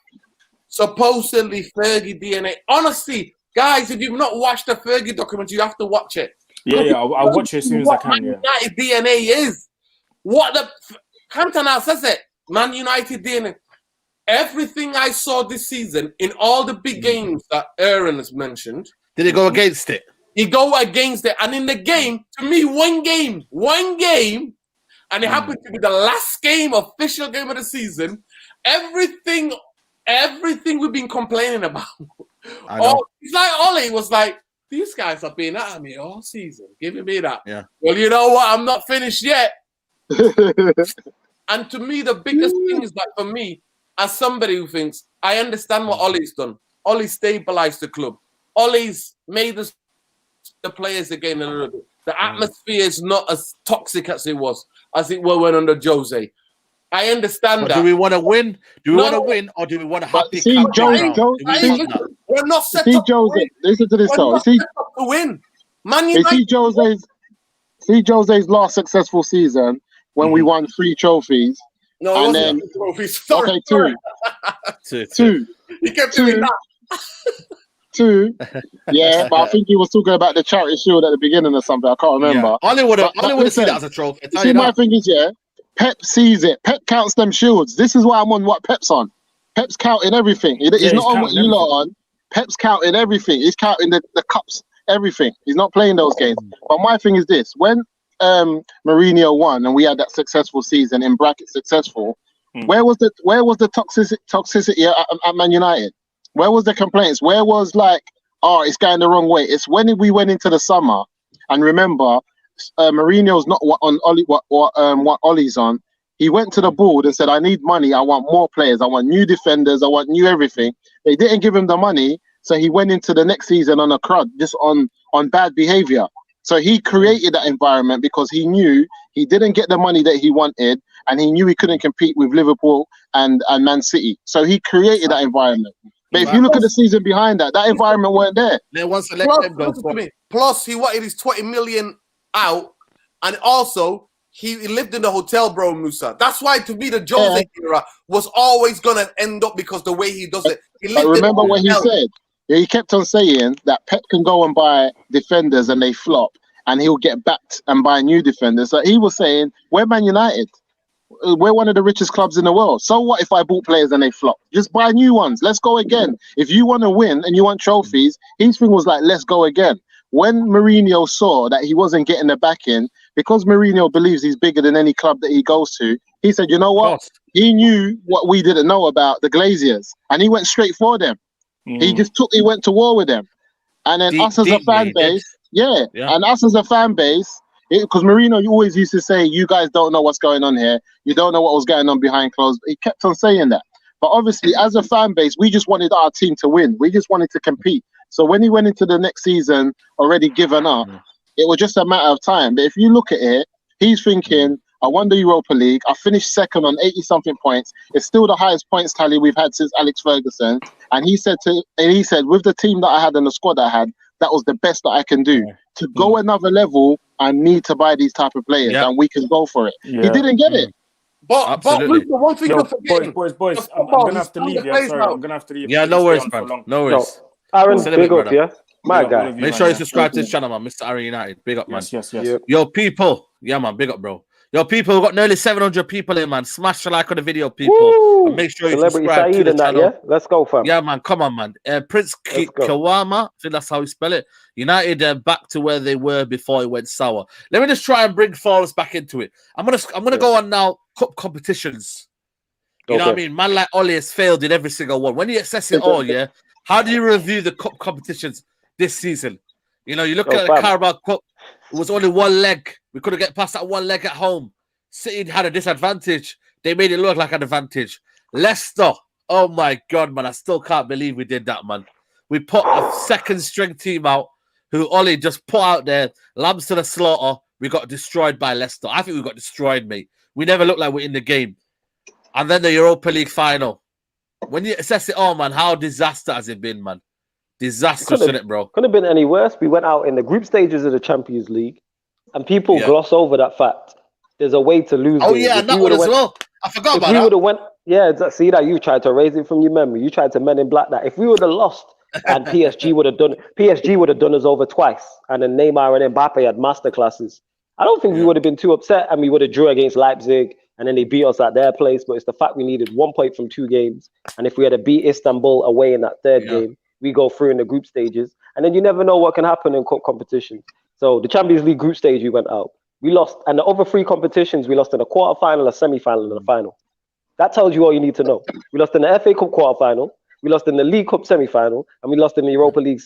supposedly Fergie DNA, honestly, guys, if you've not watched the Fergie documentary, you have to watch it. Yeah, I'll watch it as soon as I can. Man United DNA is. What the Cantona says it, Man United DNA. Everything I saw this season in all the big games that Aaron has mentioned. Did he go against it? He go against it. And in the game, to me, one game, and it happened to be the last game, official game of the season. Everything we've been complaining about. It's like Ollie was like, these guys have been at me all season, giving me that. Yeah. Well, you know what? I'm not finished yet. And to me, the biggest thing is that for me, as somebody who thinks, I understand what Ollie's done. Ollie stabilized the club. Ollie's made the players again a little bit. The atmosphere is not as toxic as it was when under Jose. I understand that. Do we want to win? Do we want to win, or do we want to happy? We're not set up to win. Listen to this though. To win. Man United. See Jose's last successful season when we won 3 trophies. No, it And wasn't then, two trophies. Sorry, okay, sorry. two. He kept doing that. Two. Yeah, but I think he was talking about the charity shield at the beginning or something. I can't remember. Yeah. Ollie would have seen listen, that as a trophy. I you tell see, you my that. thing is, yeah, Pep sees it. Pep counts them shields. This is why I'm on what Pep's on. Pep's counting everything. He's not on what counting you lot everything. are on. Pep's counting everything. He's counting the cups, everything. He's not playing those games. But my thing is this: when Mourinho won and we had that successful season in bracket successful, where was the toxicity at Man United? Where was the complaints? Where was like, oh, it's going the wrong way? It's when we went into the summer, and remember, Mourinho's not what Ollie's on. He went to the board and said, I need money. I want more players. I want new defenders. I want new everything. They didn't give him the money. So he went into the next season on a crud, just on bad behavior. So he created that environment because he knew he didn't get the money that he wanted, and he knew he couldn't compete with Liverpool and Man City. So he created that environment. But if you look at the season behind that, that environment weren't there. They once to let them go. Plus, he wanted his 20 million out, and also he lived in the hotel, bro, Musa. That's why, to me, the Jose era was always gonna end up because the way he does it. But remember what he said. He kept on saying that Pep can go and buy defenders and they flop, and he'll get backed and buy new defenders. So he was saying, we're Man United. We're one of the richest clubs in the world. So what if I bought players and they flop? Just buy new ones. Let's go again. If you want to win and you want trophies, his thing was like, let's go again. When Mourinho saw that he wasn't getting the backing, because Mourinho believes he's bigger than any club that he goes to, he said, you know what? He knew what we didn't know about the Glaziers, and he went straight for them. He went to war with them. And then us as a fan base, and us as a fan base, because Mourinho always used to say, you guys don't know what's going on here. You don't know what was going on behind closed. He kept on saying that. But obviously, as a fan base, we just wanted our team to win. We just wanted to compete. So when he went into the next season already given up, it was just a matter of time. But if you look at it, he's thinking, I won the Europa League. I finished second on 80-something points. It's still the highest points tally we've had since Alex Ferguson. And he said, with the team that I had and the squad I had, that was the best that I can do. To go another level, I need to buy these type of players, and we can go for it. He didn't get it. But one thing you're forgetting, boys, I'm gonna have to leave. Yeah, sorry, I'm gonna have to leave. Yeah, no worries, man. No worries. Aaron, big up, yeah. My guy. Make sure you subscribe to this channel, man. Mr. Aaron United. Big up, man. Yes. Yo, people. Yeah, man. Big up, bro. Yo, people, we've got nearly 700 people in, man. Smash the like on the video, people. And make sure you subscribe to the channel. Yeah? Let's go, fam. Yeah, man. Come on, man. Prince Kawama, I think that's how we spell it. United back to where they were before it went sour. Let me just try and bring Forrest back into it. I'm gonna go on now. Cup competitions. You know what I mean? Man like Ollie has failed in every single one. When you assess it all, yeah. How do you review the cup competitions this season? You know, you look at the Carabao Cup. It was only one leg. We couldn't get past that one leg at home. City had a disadvantage. They made it look like an advantage. Leicester, oh my God, man. I still can't believe we did that, man. We put a second string team out who Ollie just put out there. Lambs to the slaughter. We got destroyed by Leicester. I think we got destroyed, mate. We never looked like we're in the game. And then the Europa League final. When you assess it all, man, how disaster has it been, man? Disastrous, isn't it, bro? Couldn't have been any worse. We went out in the group stages of the Champions League, and people gloss over that fact. There's a way to lose. Oh, yeah, and that one as well. I forgot about that. If we would have went, see that you tried to erase it from your memory. You tried to Men in Black that. If we would have lost and PSG would have done us over twice, and then Neymar and Mbappe had masterclasses, I don't think we would have been too upset, and we would have drew against Leipzig, and then they beat us at their place. But it's the fact we needed 1 point from 2 games, and if we had to beat Istanbul away in that third game, we go through in the group stages, and then you never know what can happen in cup competitions. So the Champions League group stage, we went out. We lost, and the other 3 competitions, we lost in a quarterfinal, a semi-final, and a final. That tells you all you need to know. We lost in the FA Cup quarterfinal, we lost in the League Cup semi-final, and we lost in the Europa League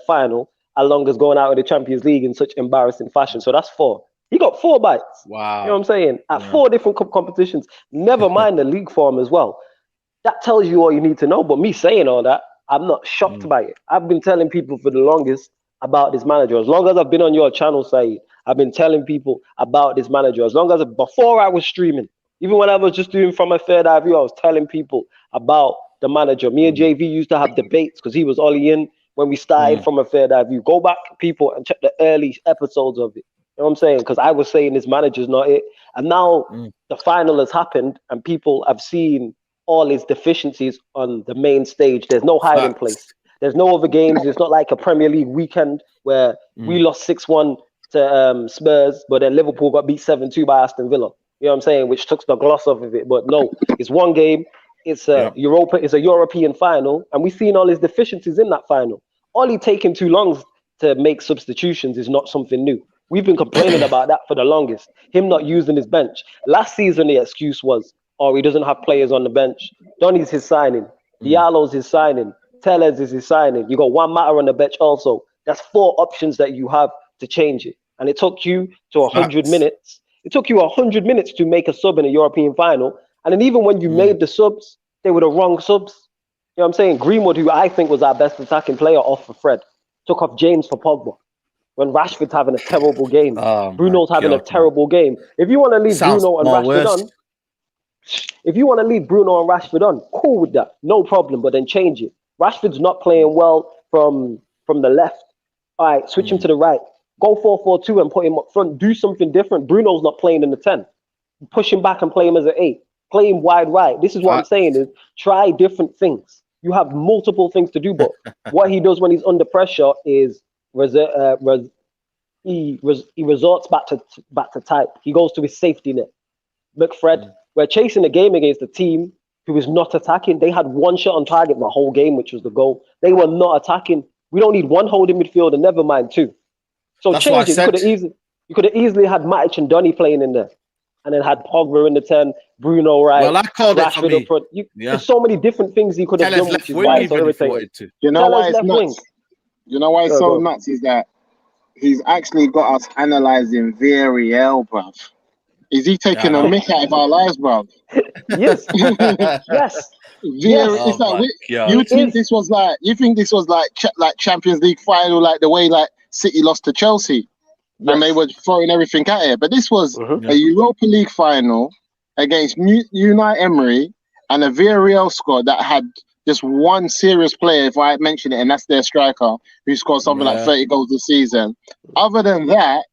final, along as going out of the Champions League in such embarrassing fashion. So that's 4. He got 4 bites. Wow. You know what I'm saying? At 4 different cup competitions. Never mind the league form as well. That tells you all you need to know. But me saying all that, I'm not shocked by it. I've been telling people for the longest about this manager. As long as I've been on your channel, Saeed, I've been telling people about this manager. As long as before I was streaming, even when I was just doing From a Third Eye View, I was telling people about the manager. Me and JV used to have debates because he was Ollie in when we started From a Third Eye View. Go back, people, and check the early episodes of it. You know what I'm saying? Because I was saying his manager's not it. And now the final has happened and people have seen all his deficiencies on the main stage. There's no hiding place. There's no other games. It's not like a Premier League weekend where we lost 6-1 to Spurs, but then Liverpool got beat 7-2 by Aston Villa. You know what I'm saying? Which took the gloss off of it. But no, it's one game. It's a it's a European final, and we've seen all his deficiencies in that final. Only taking too long to make substitutions is not something new. We've been complaining about that for the longest. Him not using his bench. Last season, the excuse was, oh, he doesn't have players on the bench. Donny's his signing. Diallo's his signing. Tellez is his signing. You got Juan Mata on the bench also. That's 4 options that you have to change it. And it took you to 100 minutes. It took you 100 minutes to make a sub in a European final. And then even when you made the subs, they were the wrong subs. You know what I'm saying? Greenwood, who I think was our best attacking player, off for Fred. Took off James for Pogba. When Rashford's having a terrible game. Bruno's having a terrible game. If you want to leave Bruno and Rashford on, if you want to leave Bruno and Rashford on, cool with that. No problem, but then change it. Rashford's not playing well from the left. All right, switch him to the right. Go 4-4-2 and put him up front. Do something different. Bruno's not playing in the 10. Push him back and play him as an 8. Play him wide right. This is what I'm saying is try different things. You have multiple things to do, but what he does when he's under pressure is he resorts back to type. He goes to his safety net. Look, Fred, we're chasing a game against a team who is not attacking. They had 1 shot on target the whole game, which was the goal. They were not attacking. We don't need 1 holding midfielder, never mind 2. So that's change it. You could have easily had Matic and Donny playing in there, and then had Pogba in the 10, Bruno right. Well, I called it for me. There's so many different things he could have done, which is why it's so irritating. You know why it's nuts? You know why it's so nuts is that he's actually got us analysing VAR, bruv. Is he taking a mick out of our lives, bruv? Yes. Yes. It's like you think this was like Champions League final, like the way like City lost to Chelsea, and they were throwing everything at it. But this was a Europa League final against Unai Emery and a Villarreal squad that had just one serious player, if I mention it, and that's their striker, who scored something like 30 goals this season. Other than that,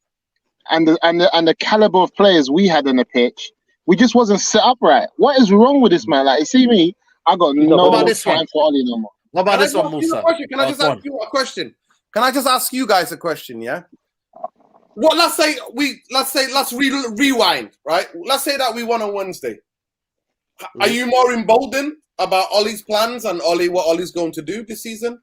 and the caliber of players we had on the pitch, we just wasn't set up right. What is wrong with this man? Like, you see me, I got no time for Oli no more. What about this one, Musa? Can I just ask you a question? Can I just ask you guys a question? Yeah. What? Let's rewind, right? Let's say that we won on Wednesday. Are you more emboldened about Ollie's plans and what Ollie's going to do this season?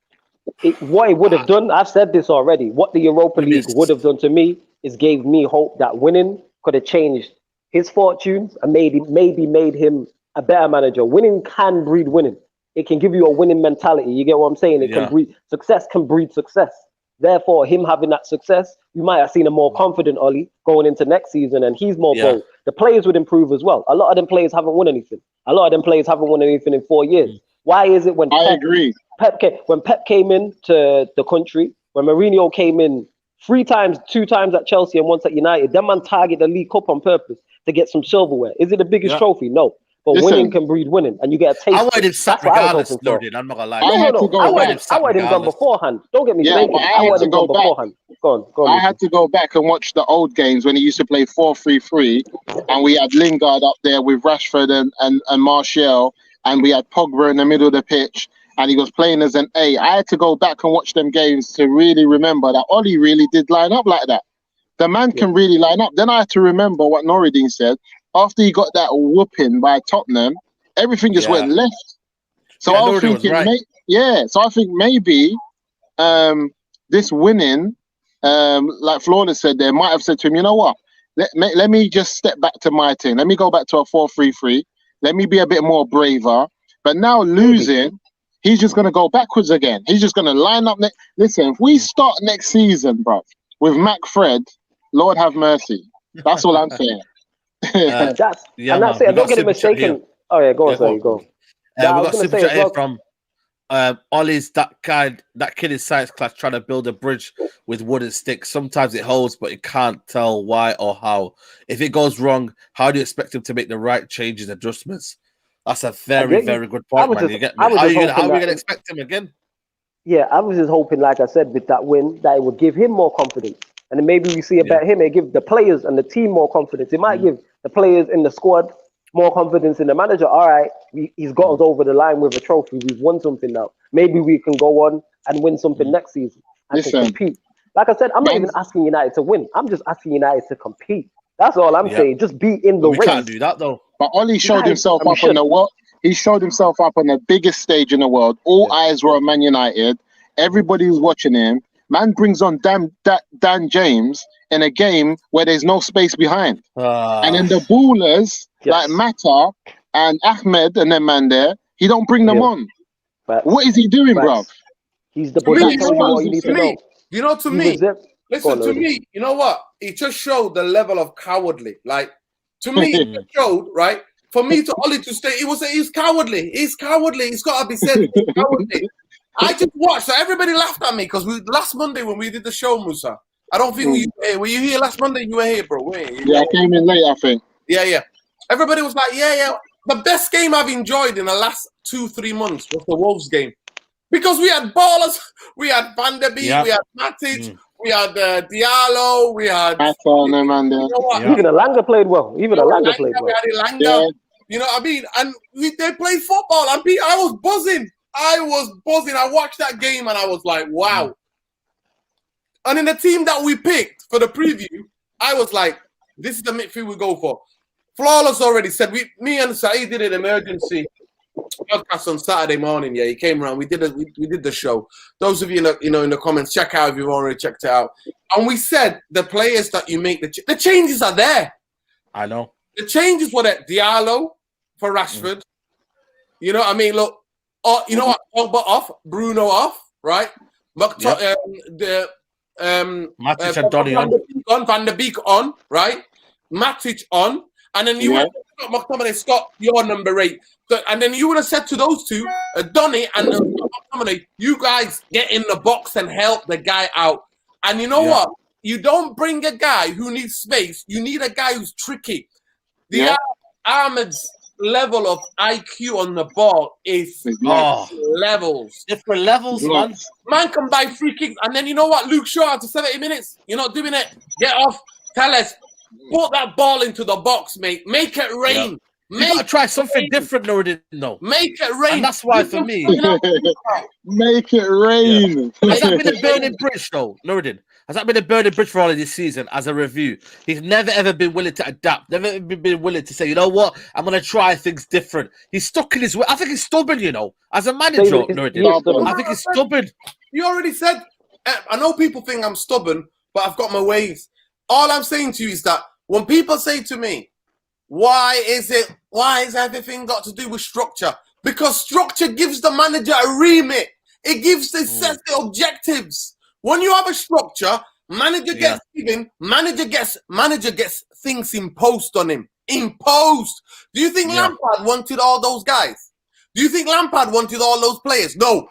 What he would have done, I've said this already. What the Europa League would have done to me is gave me hope that winning could have changed his fortunes and maybe made him a better manager. Winning can breed winning. It can give you a winning mentality. You get what I'm saying? It can breed success. Can breed success. Therefore, him having that success, you might have seen a more confident Ollie going into next season, and he's more bold. The players would improve as well. A lot of them players haven't won anything. A lot of them players haven't won anything in 4 years. Why is it when when Pep came into the country, when Mourinho came in 3 times, 2 times at Chelsea and once at United, them man target the League Cup on purpose to get some silverware. Is it the biggest trophy? No. But winning can breed winning, and you get a taste. I wanted him sacked regardless, Loaded. I'm not gonna lie. I wanted him gone beforehand. Don't get me mistaken. I wanted him gone beforehand. Go on. I had to go back and watch the old games when he used to play 4-3-3, and we had Lingard up there with Rashford and Martial, and we had Pogba in the middle of the pitch, and he was playing as an 8. I had to go back and watch them games to really remember that Ollie really did line up like that. The man can really line up. Then I had to remember what Noureddin said. After he got that whooping by Tottenham, everything just went left. So I was thinking, so I think maybe this winning, like Florida said, they might have said to him, you know what? Let me just step back to my team. Let me go back to a 4-3-3. Let me be a bit more braver. But now losing, he's just going to go backwards again. He's just going to line up. Listen, if we start next season, bro, with Mac Fred, Lord have mercy. That's all I'm saying. That's it. Don't get it mistaken. Oh yeah, go on, sorry, go. We got super chat here from Ollie's that kid in science class trying to build a bridge with wooden sticks. Sometimes it holds, but it can't tell why or how. If it goes wrong, how do you expect him to make the right changes, adjustments? That's a very, very good point, man. You get me? How are you going to expect him again? Yeah, I was just hoping, like I said, with that win, that it would give him more confidence. and then maybe we see a better him. It give the players and the team more confidence. It might give the players in the squad more confidence in the manager. All right, he's got us over the line with a trophy. We've won something now. Maybe we can go on and win something next season and to compete. Like I said, I'm not even asking United to win. I'm just asking United to compete. That's all I'm saying. Just be in the race. We can't do that though. But Ollie showed himself up on the world. He showed himself up on the biggest stage in the world. All eyes were on Man United. Everybody was watching him. Man brings on Dan James in a game where there's no space behind. And then the ballers like Mata and Ahmed and them man there, he don't bring them on. What is he doing, bro? He's the boy. You know, to me, listen to me. You know what? It just showed the level of cowardly. Like, to me, it just showed, right? For me to Ollie to stay, he's cowardly. He's cowardly. It's got to be said. He's cowardly. I just watched. So everybody laughed at me because last Monday when we did the show, Musa. I don't think were you here last Monday? You were here, bro. I came in late, I think. Yeah. Everybody was like, yeah. The best game I've enjoyed in the last 2-3 months was the Wolves game. Because we had ballers, we had Van der Beek, we had Matic, we had Diallo, we had... Even Elanga played well. We had Elanga. Yeah. You know what I mean? And they played football. And I was buzzing. I watched that game and I was like, wow. And in the team that we picked for the preview, I was like, this is the midfield we go for. Flawless already said, me and Saeed did an emergency podcast on Saturday morning. Yeah, he came around. We did the show. Those of you in the comments, check out if you've already checked it out. And we said the players that you make the changes are there. I know the changes were that Diallo for Rashford. You know what I mean? Look, you know what? Pogba off, Bruno off, right? Matic and Donny on. Van der Beek on, right? Matic on, and then you went McTominay, Scott, your number 8. And then you would have said to those two, Donny and McTominay, you guys get in the box and help the guy out. And you know what? You don't bring a guy who needs space. You need a guy who's tricky. Ahmed's level of IQ on the ball is levels. Different levels, man. Man can buy free kicks. And then you know what? Luke Shaw after 70 minutes, you're not doing it. Get off. Tell us. Put that ball into the box, mate. Make it rain. You gotta try something different, Nuruddin. No. Make it rain. And that's why for me. Make it rain. Has that been a burning bridge, though, Nuruddin? Has that been a burning bridge for all of this season as a review? He's never ever been willing to adapt, never ever been willing to say, you know what, I'm gonna try things different. He's stuck in his way. I think he's stubborn, you know, as a manager, Nuruddin. I think he's stubborn. You already said, I know people think I'm stubborn, but I've got my ways. All I'm saying to you is that when people say to me, why is everything got to do with structure? Because structure gives the manager a remit. It gives sets the objectives. When you have a structure, manager gets given, manager gets things imposed on him. Imposed. Do you think Lampard wanted all those guys? Do you think Lampard wanted all those players? No.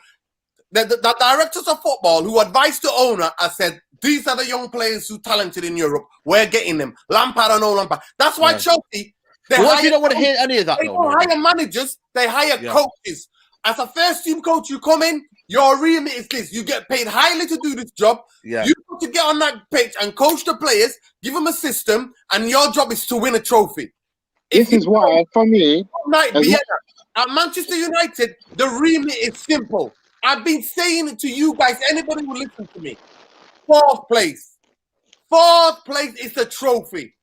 The directors of football who advised the owner have said, these are the young players who are talented in Europe. We're getting them. Lampard or no Lampard. That's why Chelsea... What if you don't want to hear any of that? They don't hire managers. They hire coaches. As a first-team coach, you come in, your remit is this. You get paid highly to do this job. Yeah. You got to get on that pitch and coach the players, give them a system, and your job is to win a trophy. This is why, for me... At Manchester United, the remit is simple. I've been saying it to you guys, anybody who listens to me. 4th place. 4th place is the trophy.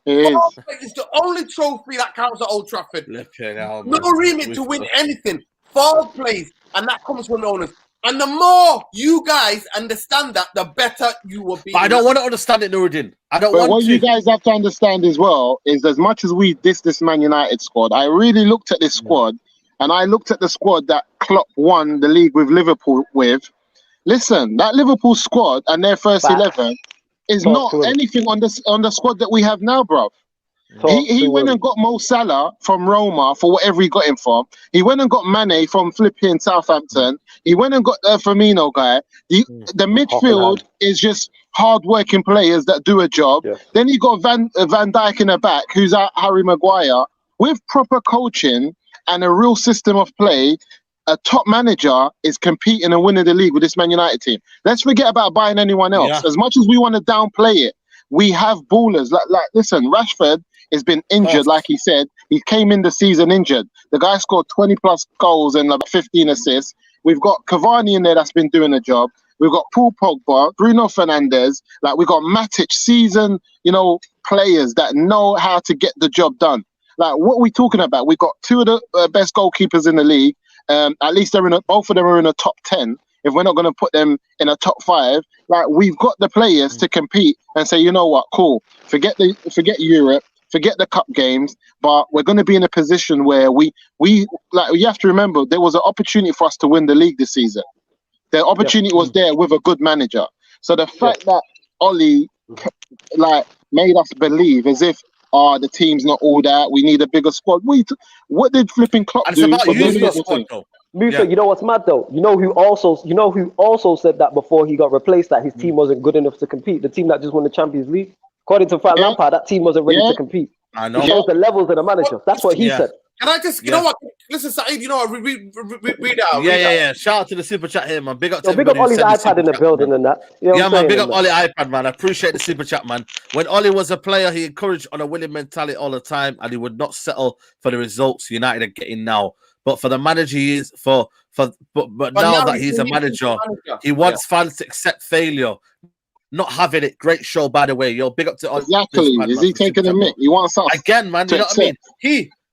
Fourth place is the only trophy that counts at Old Trafford. No remit to win anything. 4th place, and that comes from the owners. And the more you guys understand that, the better you will be. But I don't want to understand it, Nuruddin. I don't want to. What you guys have to understand as well is, as much as we diss this Man United squad, I really looked at this squad, and I looked at the squad that Klopp won the league with Liverpool with. Listen, that Liverpool squad and their first 11 is not anything on the squad that we have now, bruv. He went and got Mo Salah from Roma for whatever he got him from. He went and got Mane from flipping Southampton. He went and got the Firmino guy. The midfield is just hard-working players that do a job. Yeah. Then you got Van Dijk in the back, who's Harry Maguire. With proper coaching and a real system of play, a top manager is competing and winning the league with this Man United team. Let's forget about buying anyone else. Yeah. As much as we want to downplay it, we have ballers. Like listen, Rashford has been injured, like he said. He came in the season injured. The guy scored 20 plus goals and like 15 assists. We've got Cavani in there that's been doing a job. We've got Paul Pogba, Bruno Fernandes. Like we got Matic, seasoned, players that know how to get the job done. Like what are we talking about? We've got two of the best goalkeepers in the league. At least both of them are in a top 10. If we're not going to put them in a top 5, like we've got the players to compete and say, you know what, cool. Forget Europe, forget the cup games, but we're going to be in a position where you have to remember there was an opportunity for us to win the league this season. The opportunity was there with a good manager. So the fact that Ollie made us believe as if the team's not all that, we need a bigger squad. What did flipping Klopp do? It's about using the squad, though. Musa, you know what's mad though? You know who also said that before he got replaced, that his team wasn't good enough to compete. The team that just won the Champions League, according to Frank Lampard, that team wasn't ready to compete. I know. It shows the levels of the manager. That's what he said. Can I just, you know what? Listen, Saeed, you know what? Read out. Yeah. Shout out to the super chat here, man. Big up to big up Ollie's iPad in the building, man. And that. Man. Big up Ollie iPad, man. I appreciate the super chat, man. When Ollie was a player, he encouraged on a winning mentality all the time, and he would not settle for the results United are getting now. But for the manager he is, but now that he's a manager, he wants fans to accept failure. Not having it. Great show, by the way. Yo, big up to Ollie. Exactly. Is he taking a mick? He wants us again, man. You know what I mean?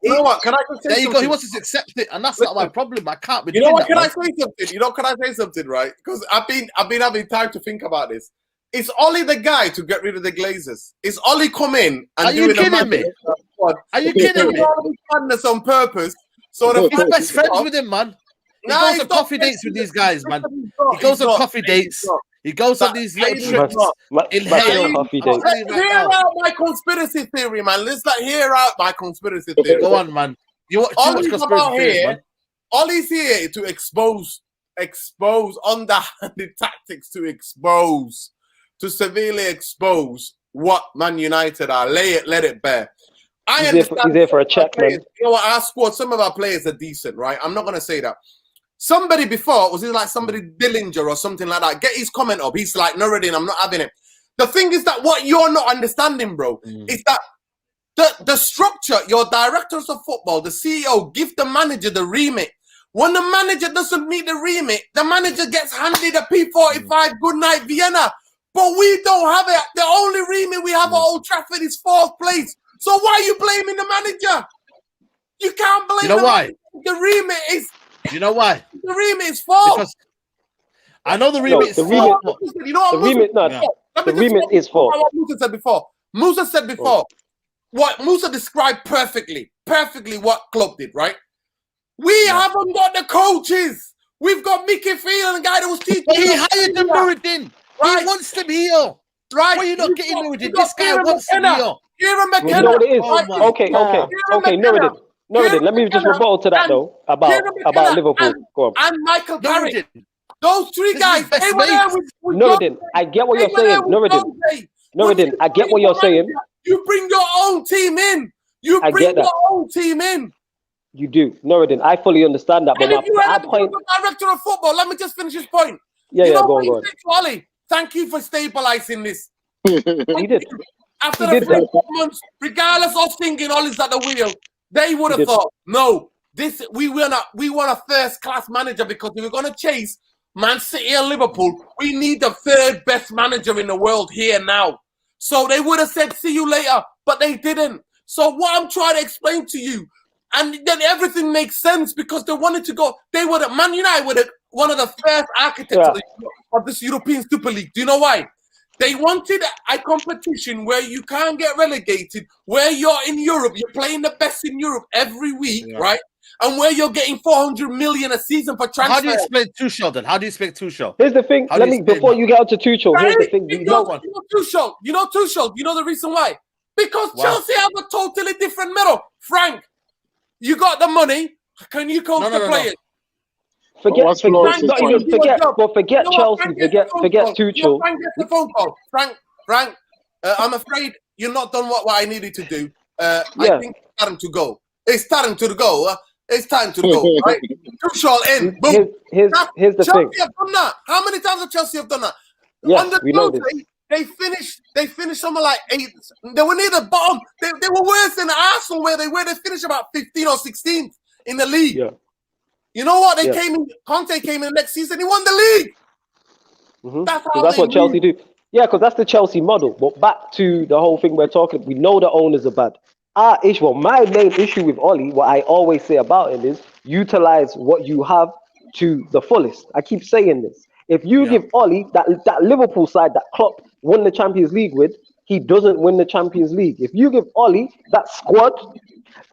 You know what? Can I just say there you something? go. He wants to accept it, and that's not my problem. I can't be. You know what? Can I say something? Can I say something? Right? Because I've been having time to think about this. Is Ollie the guy to get rid of the Glazers? Is Ollie come in and are you kidding me? Are you kidding me? Madness on purpose. So he's best friends with him, man. He goes on coffee dates with these guys, man. He goes on coffee dates. He goes on these little trips. Hear out my conspiracy theory, man. Let's hear out my conspiracy theory. Go on, man. You watch too much conspiracy theories, man. Ollie's here to expose underhanded tactics, to severely expose what Man United are. Let it bare. He's there for a check, man. You know what? Our squad, some of our players are decent, right? I'm not going to say that. Somebody before, was it like somebody Dillinger or something like that? Get his comment up. He's like, Nuruddin, I'm not having it. The thing is that what you're not understanding, bro, is that the structure, your directors of football, the CEO, give the manager the remit. When the manager doesn't meet the remit, the manager gets handed a P45 Goodnight Vienna. But we don't have it. The only remit we have at Old Trafford is 4th place. So why are you blaming the manager? You can't blame the manager. The remit is... You know why? The remit is false. Because I know the remit is false. You know what the remit is false. What Musa said before. Musa said before. What Musa described perfectly what Klopp did, right? We haven't got the coaches. We've got Mickey Field, the guy that was teaching. He hired them, Nuruddin. Right. He wants them here. Right. Why are you not getting Nuruddin? This guy wants them here. Kieran McKenna. You know what it is? Okay, Nuruddin, let me just rebuttal to that though about Liverpool. Go on. And Michael Carrick. Those three guys, they were there with Nuruddin, I get what you're saying. Nuruddin, I get what you're saying. You bring your own team in. You bring your own team in. You do. Nuruddin, I fully understand that. And if you had a director of football, let me just finish this point. Go on. Ollie, thank you for stabilizing this. He did. After the first 4 months, regardless of thinking Ollie's at the wheel, they would have thought, no, we want a first-class manager, because if we're going to chase Man City and Liverpool, we need the 3rd best manager in the world here now. So they would have said, see you later, but they didn't. So what I'm trying to explain to you, and then everything makes sense, because they wanted to go, Man United were one of the first architects of this European Super League. Do you know why? They wanted a competition where you can't get relegated, where you're in Europe, you're playing the best in Europe every week, right? And where you're getting 400 million a season for transfer. How do you explain Tuchel then? How do you explain Tuchel? Here's the thing. Before you get on to Tuchel, here's the thing. You know Tuchel. You know the reason why? Because Chelsea have a totally different medal. Frank, you got the money. Can you coach the players? Forget Chelsea. Forget Tuchel. Frank gets the phone call. Frank, I'm afraid you're not done what I needed to do. I think it's time to go. It's time to go. Right? Tuchel in. Boom. Here's the Chelsea thing. have done that. How many times have Chelsea have done that? Yes, Under we know Conte, this. they finished somewhere like 8. They were near the bottom. They were worse than Arsenal where they finished about 15 or 16th in the league. Yeah. You know what? Yeah. Conte came in next season, he won the league. Mm-hmm. That's what Chelsea do. Yeah, because that's the Chelsea model. But back to the whole thing we're talking, we know the owners are bad. My main issue with Oli, what I always say about him is utilize what you have to the fullest. I keep saying this. If you give Oli that Liverpool side that Klopp won the Champions League with, he doesn't win the Champions League. If you give Oli that squad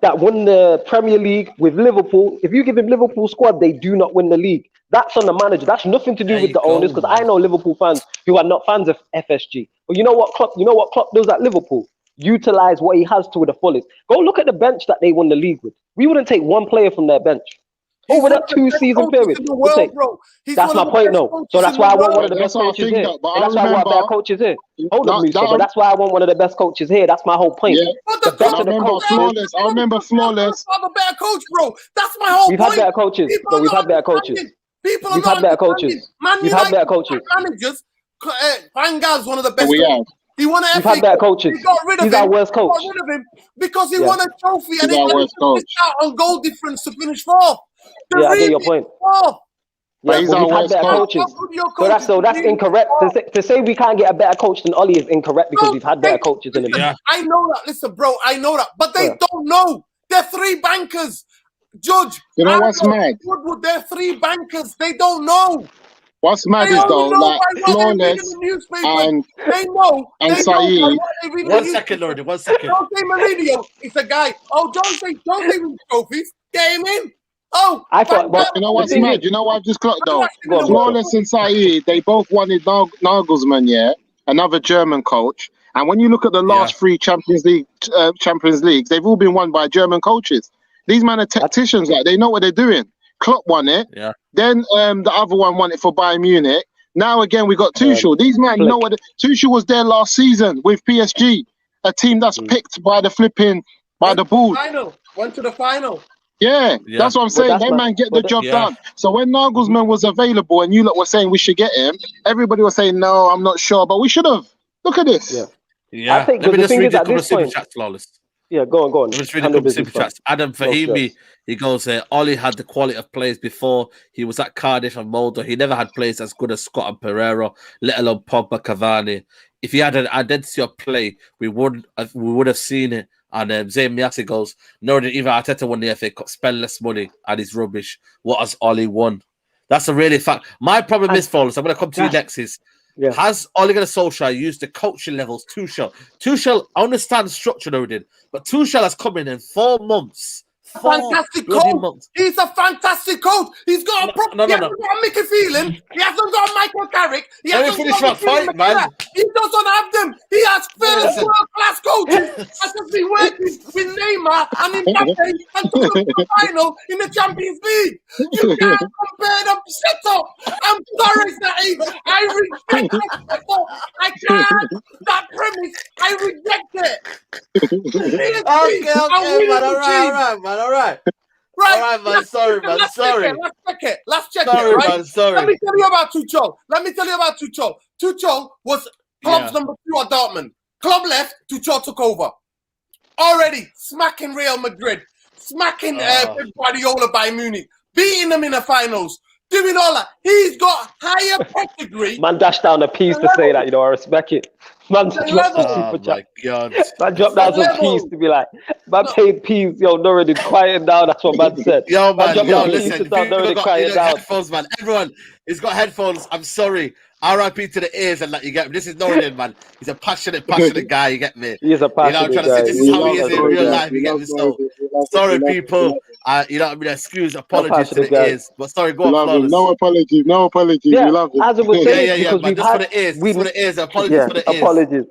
that won the Premier League with Liverpool, if you give him Liverpool squad, they do not win the league. That's on the manager. That's nothing to do with the owners, because I know Liverpool fans who are not fans of FSG. But you know what Klopp does at Liverpool? Utilize what he has to the fullest. Go look at the bench that they won the league with. We wouldn't take one player from their bench. Over that 2-season period. That's my point, no. So that's why I want one of the best coaches here. That's why I want better coaches here. Hold on, Musa, but that's why I want one of the best coaches here. That's my whole point. Yeah. I remember flawless. I'm a better coach, bro. That's my whole point. We've had better coaches. No, we've had better coaches. We've had better coaches. We've had better coaches. Managers. Van Gaal's one of the best. We have. He won an We've had better coaches. He got rid of He's him. our worst coach. Got rid of him because he won a trophy and He's our worst coach. missed out on goal difference to finish fourth. Yeah, I get your point. Yeah, he's but our we've had worst better coach. coaches. So that's incorrect. To say we can't get a better coach than Oli is incorrect because we've had better coaches in the league. I know that. Listen, bro, I know that. But they don't know. They're 3 bankers. Judge. You know what's mad? They're 3 bankers. They don't know. What's mad is though, like flawless and Saeed. 1 second, Lord. 1 second. Jose Mourinho is a guy. Oh, don't win trophies. Get him in. Oh, I thought. But you know what's mad? You know what I've just clocked though? Go on, Flawless and Saeed, they both wanted Nagelsmann, another German coach. And when you look at the last 3 Champions Leagues, they've all been won by German coaches. These men are tacticians, like they know what they're doing. Klopp won it. Yeah. Then the other one won it for Bayern Munich. Now again we got Tuchel. These men know what Tuchel was there last season with PSG, a team that's picked by the ball. Went to the final. Yeah, that's what I'm saying. That man get the job done. So when Nagelsmann was available and you lot were saying we should get him, everybody was saying no, I'm not sure, but we should have. Look at this. Yeah. I think Let me just read a couple of super chats, Flawless. Yeah, go on. Let me just read a couple of super chats. Adam Fahimi, he goes, Oli had the quality of players before he was at Cardiff and Molde. He never had players as good as Scott and Pereira, let alone Pogba, Cavani. If he had an identity of play, we would have seen it. And Zayn Miyasi goes, no, even Arteta won the FA Cup, spend less money, and he's rubbish. What has Oli won? That's a really fact. My problem is, Flawless, I'm going to come to you next, is has Ole Gunnar Solskjaer used the coaching levels Tuchel, I understand structure though, but Tuchel has come in 4 months. Fantastic coach. He's a fantastic coach. He's got a proper. He hasn't got a Mickey Phelan. He hasn't got a Michael Carrick. He hasn't got a fight, man. He doesn't have them. He has first world-class coaches. Has just been working with Neymar and Mbappe and took them to the final in the Champions League. You can't compare them. Shut up. I'm sorry, Saeed. I reject that. I can't. That premise. I reject it. Okay, man. All right, man. Sorry, man. Let's check sorry, it. Right? Man, sorry. Let me tell you about Tuchel. Tuchel was Klopp's number 2 at Dortmund. Klopp left, Tuchel took over. Already smacking Real Madrid, smacking Pep Guardiola by Munich, beating them in the finals, doing all that. He's got higher pedigree. Man dashed down a piece to say that, I respect it. Man dropped some super chat. Man dropped down some peas to be like, man paid peas, Norrin, quiet down. That's what man said. Listen, headphones, man. Everyone, he's got headphones. I'm sorry. RIP to the ears and you get me. This is Norrin, man. He's a passionate guy, you get me? He is a passionate guy. This is how he is in real life, you get me? So, sorry, people. Excuse, apologies to the ears. But sorry, go on, Flawless. No apologies. Yeah, we love it. as I was saying, but just for the ears. For the ears. Apologies for the ears. Apologies.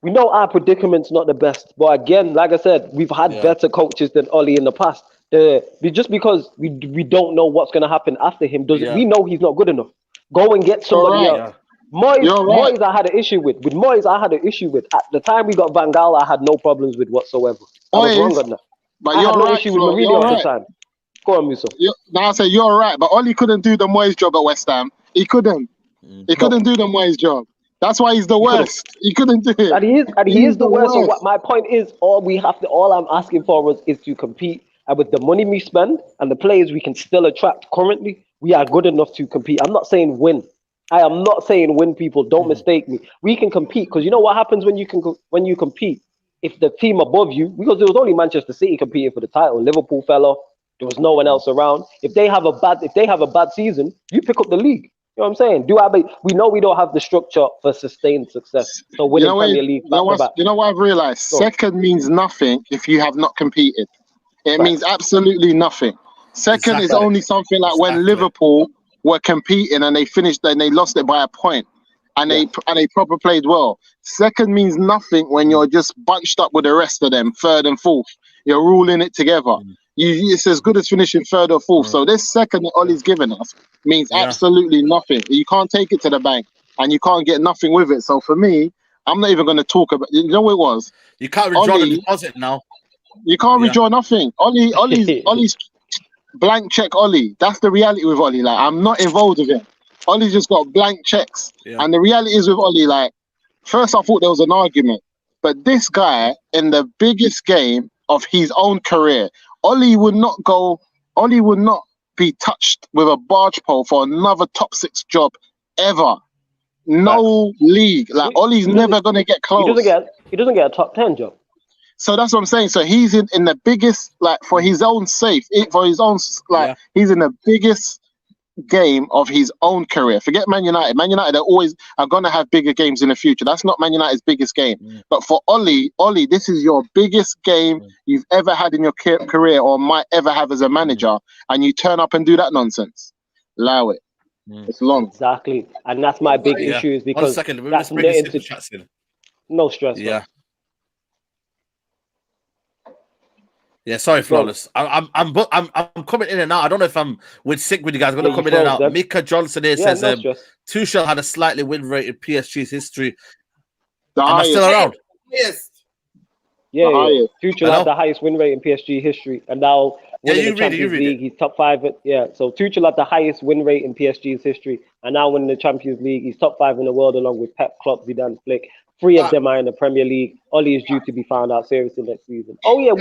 We know our predicament's not the best, but again, like I said, we've had better coaches than Oli in the past. Just because we don't know what's going to happen after him, we know he's not good enough. Go and get somebody else. Moyes, I had an issue with. With Moyes, I had an issue with. At the time we got Van Gaal, I had no problems with whatsoever. I was wrong on that. But I had no issue with Mourinho at the time. Go on, Musa. Now I say you're right, but Ollie couldn't do the Moyes job at West Ham. He couldn't. He couldn't do the Moyes job. That's why he's the worst. He couldn't do it. And he is the worst. So what my point is, all I'm asking for is to compete. And with the money we spend and the players we can still attract currently, we are good enough to compete. I'm not saying win. I am not saying win, people. Don't mistake me. We can compete because you know what happens when you compete. If the team above you, because there was only Manchester City competing for the title, Liverpool fell off. There was no one else around. If they have a bad season, you pick up the league. You know what I'm saying? We know we don't have the structure for sustained success. So winning Premier League, you know what I've realised? Second means nothing if you have not competed. It means absolutely nothing. Second is only something like when Liverpool were competing and they finished and they lost it by a point, and they proper played well. Second means nothing when you're just bunched up with the rest of them, third and fourth. You're ruling it together. It's as good as finishing third or fourth. So this second that Ollie's given us means absolutely nothing. You can't take it to the bank and you can't get nothing with it. So for me, I'm not even going to talk about. You know what it was? You can't withdraw the deposit now. You can't withdraw nothing. Ollie's blank check. Ollie. That's the reality with Ollie. Like, I'm not involved with him. Ollie's just got blank checks. And the reality is with Ollie, like, first I thought there was an argument, but this guy in the biggest game of his own career, Ollie would not be touched with a barge pole for another top 6 job ever. No league. Like, Ollie's never gonna get close. He doesn't get a top 10 job. So that's what I'm saying. So he's in the biggest, like, for his own he's in the biggest game of his own career. Forget Man United. Man United are gonna have bigger games in the future. That's not Man United's biggest game. But for Ollie, this is your biggest game you've ever had in your career or might ever have as a manager, and you turn up and do that nonsense. Allow it. It's long. Exactly, and that's my big issue is because 1 second. that's no stress. Yeah. Yeah, sorry, Flawless. I'm coming in and out. I don't know if I'm sick with you guys. I'm going to come in and out. Mika Johnson here says Tuchel had a slightly win rate in PSG's history. Am I still around? Yes. Yeah. Tuchel had the highest win rate in PSG history, and now winning the Champions League, he's top 5. So Tuchel had the highest win rate in PSG's history, and now winning the Champions League, he's top 5 in the world along with Pep, Klopp, Zidane, Flick. 3 of them are in the Premier League. Ollie is due to be found out seriously next season. Oh yeah,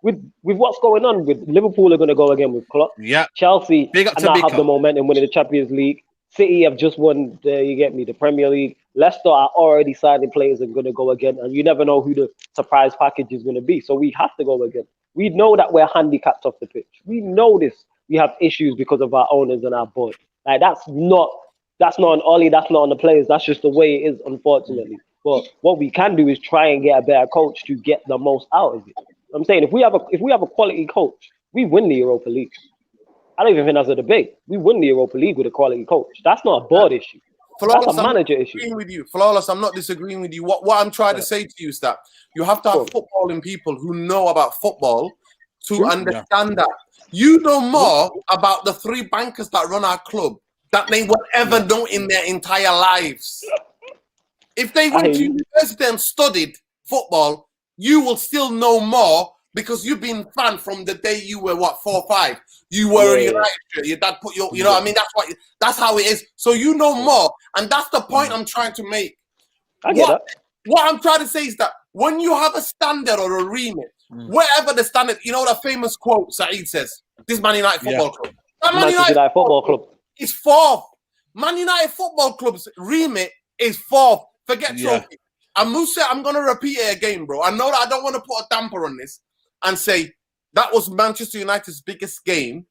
with what's going on with Liverpool are going to go again with Klopp. Yeah. Chelsea now have the momentum winning the Champions League. City have just won the Premier League. Leicester are already signing players and going to go again, and you never know who the surprise package is going to be. So we have to go again. We know that we're handicapped off the pitch. We know this. We have issues because of our owners and our board. Like that's not on Ollie. That's not on the players. That's just the way it is, unfortunately. But what we can do is try and get a better coach to get the most out of it. I'm saying if we have a quality coach, we win the Europa League. I don't even think that's a debate. We win the Europa League with a quality coach. That's not a board issue. Flawless, that's a manager issue. With you. Flawless, I'm not disagreeing with you. What I'm trying to say to you is that you have to have footballing people who know about football to understand that. You know more about the 3 bankers that run our club that they will ever know in their entire lives. If they went to university and studied football, you will still know more because you've been a fan from the day you were 4 or 5. You were a United. Your dad put your, you know what I mean? That's how it is. So you know more, and that's the point I'm trying to make. I get that. What I'm trying to say is that when you have a standard or a remit, wherever the standard, you know the famous quote Saeed says, "This Man United Football Club." That Man United Football Club is 4th. Man United Football Club's remit is 4th. Forget trophy. And Musa, I'm going to repeat it again, bro. I know that I don't want to put a damper on this and say that was Manchester United's biggest game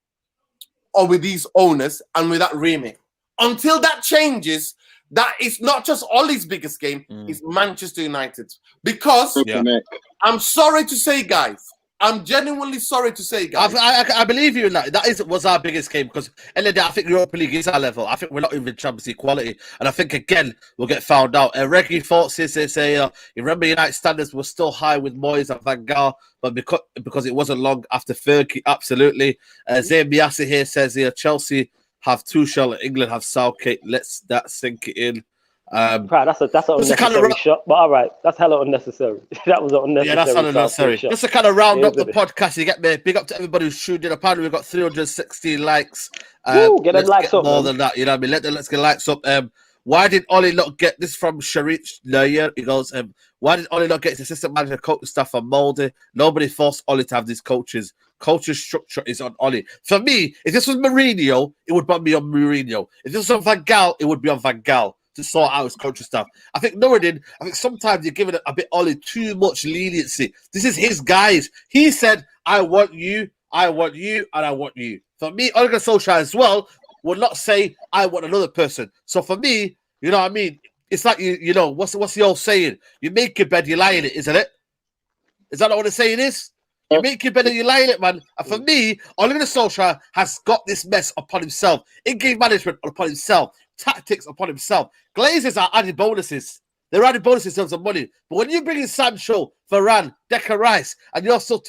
or with these owners and with that remit. Until that changes, that is not just Ollie's biggest game, it's Manchester United's. Because I'm sorry to say, guys, I'm genuinely sorry to say, guys. I believe you in that. That was our biggest game because end of the day, I think Europa League is our level. I think we're not even Champions League quality, and I think again we'll get found out. Reggie thoughts is they say, you remember United standards were still high with Moyes and Van Gaal, but because it wasn't long after Fergie, absolutely. Zayn Biassi here says Chelsea have Tuchel, England have Southgate. Let's that sink it in. That's an Just to unnecessary kinda shot. But all right, that's hella unnecessary. That was an unnecessary. Yeah, that's unnecessary. shot. Just to kind of round up the Isn't it? podcast, you get me. Big up to everybody who's tuned in. Apparently, we've got 316 likes. Woo, get them Let's likes get up, more man. than that. You know what I mean? Let's get likes up. Why did Ollie not get this from Sharif Nair? He goes, why did Ollie not get his assistant manager coaching staff from Moldy? Nobody forced Ollie to have these coaches. Coach's structure is on Ollie. For me, if this was Mourinho, it would be on Mourinho. If this was on Van Gaal, it would be on Van Gaal to sort out his coaching stuff. I think Noureddin, sometimes you're giving a bit Ollie too much leniency. This is his guys. He said, I want you, and I want you. For me, Ole Gunnar Solskjaer as well would not say, I want another person. So for me, you know what I mean? It's like, you know, what's the old saying? You make your bed, you lie in it, isn't it? Is that not what the saying is? You make your bed and you lie in it, man. And for me, Ole Gunnar Solskjaer has got this mess upon himself. In-game management upon himself. Tactics upon himself. Glazers are added bonuses. They're added bonuses in terms of money. But when you bring in Sancho, Varane, Declan Rice, and you're still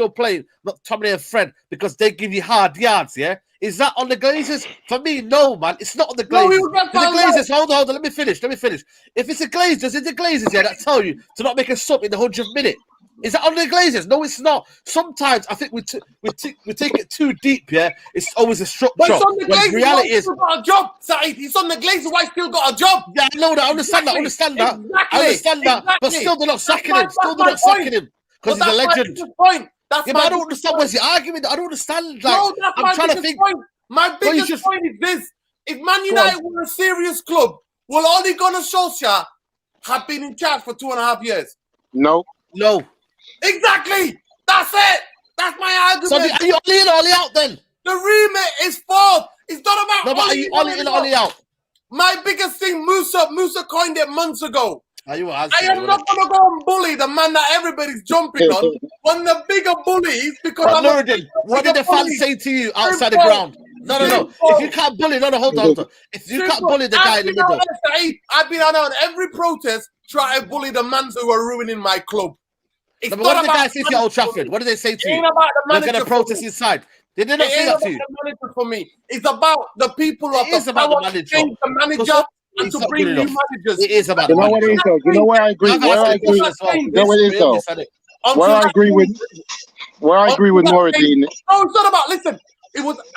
playing McTominay and Fred because they give you hard yards, yeah? Is that on the Glazers? For me, no, man. It's not on the Glazers. The Glazers, hold on. Let me finish. If it's the Glazers, yeah, that tell you to not make a sub in the 100th minute. Is that on the Glazers? No, it's not. Sometimes I think we take it too deep, yeah? It's always a structure. But it's on the Glazers. Reality is, still got a job, Saeed. He's on the Glazers. Why still got a job? Yeah, I know that. I understand that. I understand that. But still, they're not sacking him. Because he's a legend. That's but I don't understand what's the argument. I don't understand. Like, no, that's I'm trying to think. Point. My biggest point is this: if Man United were a serious club, will Ole Gunnar Solskjaer have been in charge for 2.5 years? No. Exactly. That's it. That's my argument. So are you Ollie in or Ollie out then? The remit is fourth. It's not about no, but are you Ollie in or Ollie out? My biggest thing, Musa coined it months ago. I am not going to go and bully the man that everybody's jumping on. One of the bigger bullies, because what did the fans say to you outside the ground? No. If you can't bully, hold on. If you can't bully the guy in the middle. I've been on every protest trying to bully the mans who are ruining my club. What did the guy say to you at Old Trafford? What did they say to you? They're going to protest inside. They did not say that to you. The manager for me. It's about the people of the power to change the manager and to bring new managers. It is about the manager. You know where I agree? Where I agree with Noureddin. No, it's not about. Listen,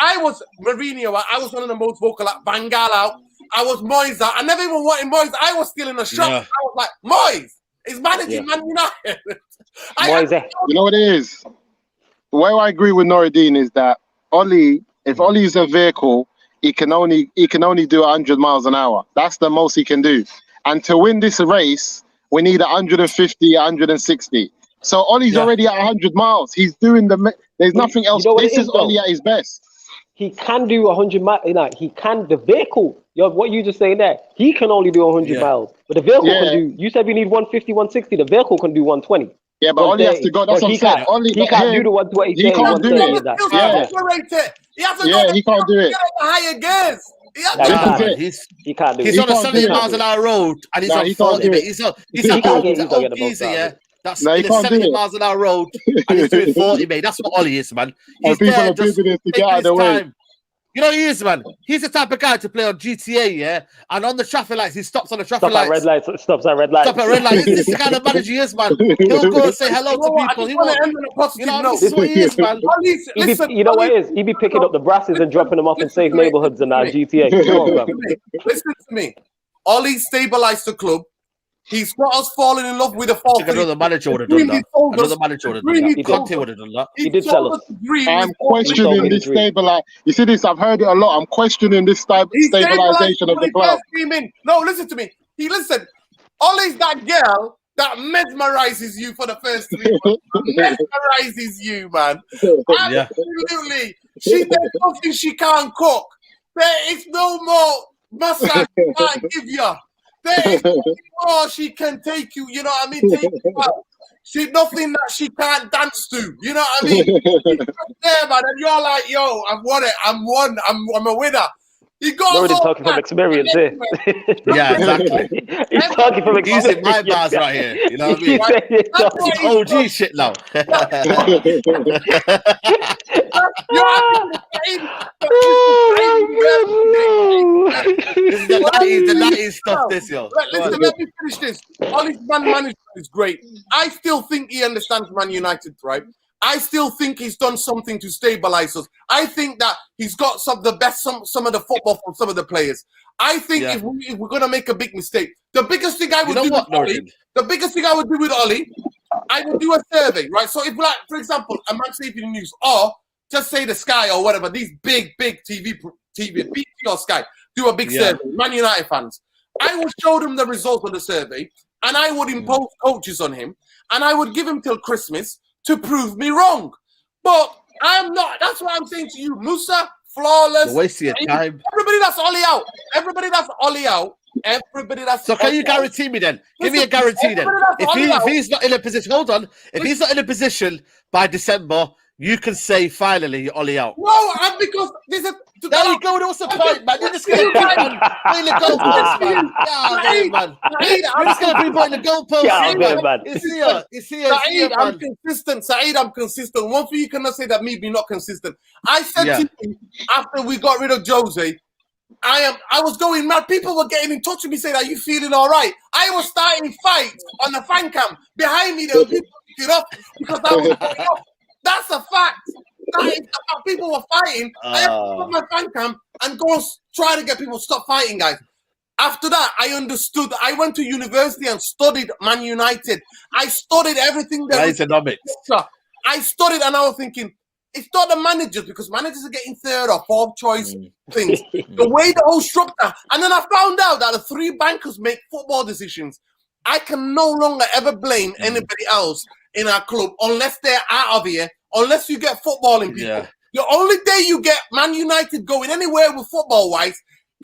I was Mourinho. I was one of the most vocal. Van Gaal out. I was Moyes out. I never even wanted Moyes. I was still in the shop. Yeah. I was like, Moyes is managing Man United. You know what it is? Where I agree with Noureddin is that if Ollie is a vehicle, he can only do 100 miles an hour. That's the most he can do. And to win this race, we need 150, 160. So Ollie's already at 100 miles. He's doing there's nothing else. This is Ollie at his best. He can do 100 miles. You know, he can. The vehicle, what you just saying there, he can only do 100 miles. But the vehicle can do. You said we need 150, 160. The vehicle can do 120. Yeah, but Ollie has to go. That's what I'm saying. He can't do the 120. He can't do it. He can't do it. Higher gears. He can't do it. He's on a 70 miles an hour road and he's on 40. He's on easy, yeah. That's in a 70 miles an hour road and he's doing 40, mate. That's what Ollie is, man. He's there just taking his time. You know he is, man. He's the type of guy to play on GTA, yeah? And on the traffic lights, he stops on the traffic lights. Stops at red lights. This is the kind of manager he is, man. He'll go and say hello to people. You know, this is what he is, man. You know what it is? He'd be picking up the brasses and dropping them off in safe neighborhoods in our GTA. Listen to me. Ollie stabilized the club. He's got us falling in love with the fall. Another manager would have done that. Another manager would have done that. Conte would have done that. He did tell us. I'm questioning this stabilization. You see this? I've heard it a lot. I'm questioning this stabilization of the club. No, listen to me. Ollie's that girl that mesmerizes you for the first 3 months. Mesmerizes you, man. Absolutely. There's nothing she can't cook. There is no more massage she can't give you. There is nothing more she can take you, you know what I mean? Take you out. She's nothing that she can't dance to, you know what I mean? There, man, and you're like, yo, I've won it. I'm a winner. He goes already talking from experience here. Yeah, exactly. He's talking from experience. Using my bars right here, you know what I mean? OG shit now. You're asking Saeed. This is the 90s stuff, this, yo. Listen, let me finish this. Ollie's man management is great. I still think he understands Man United, right? I still think he's done something to stabilize us. I think that he's got some of the football from some of the players. I think if we're gonna make a big mistake, the biggest thing I would do with Ollie, I would do a survey, right? So if, like, for example, a Man City News or just say the Sky or whatever, these big TV, BT or Sky, do a big survey, Man United fans. I would show them the results of the survey, and I would impose coaches on him, and I would give him till Christmas to prove me wrong. But I'm not. That's what I'm saying to you, Musa. Flawless. You're wasting your time. Everybody that's Ollie out. Everybody that's Ollie out. Everybody that's. So can you guarantee me then? Give me a guarantee then. If he's not in a position, hold on. If he's not in a position by December, you can say finally you're Ollie out. No, because there's a. There you go. What's the point, man? You're just gonna keep on playing the goalpost, man. Yeah, man. You're just gonna keep playing the goalpost, man. It's here, Saeed, I'm consistent. Saeed, I'm consistent. One thing you cannot say that me be not consistent. I said to you after we got rid of Jose, I was going mad. People were getting in touch with me saying, "Are you feeling all right?" I was starting fights on the fan cam behind me. There were people picking up because I was going off. That's a fact. That is the fact. People were fighting. I had to put my fan cam and go and try to get people to stop fighting, guys. After that, I understood. I went to university and studied Man United. I studied everything. Economics. I studied, and I was thinking, it's not the managers, because managers are getting third or fourth choice things. The way the whole structure. And then I found out that the three bankers make football decisions. I can no longer ever blame anybody else in our club unless they're out of here, unless you get footballing people. Yeah. The only day you get Man United going anywhere with football-wise,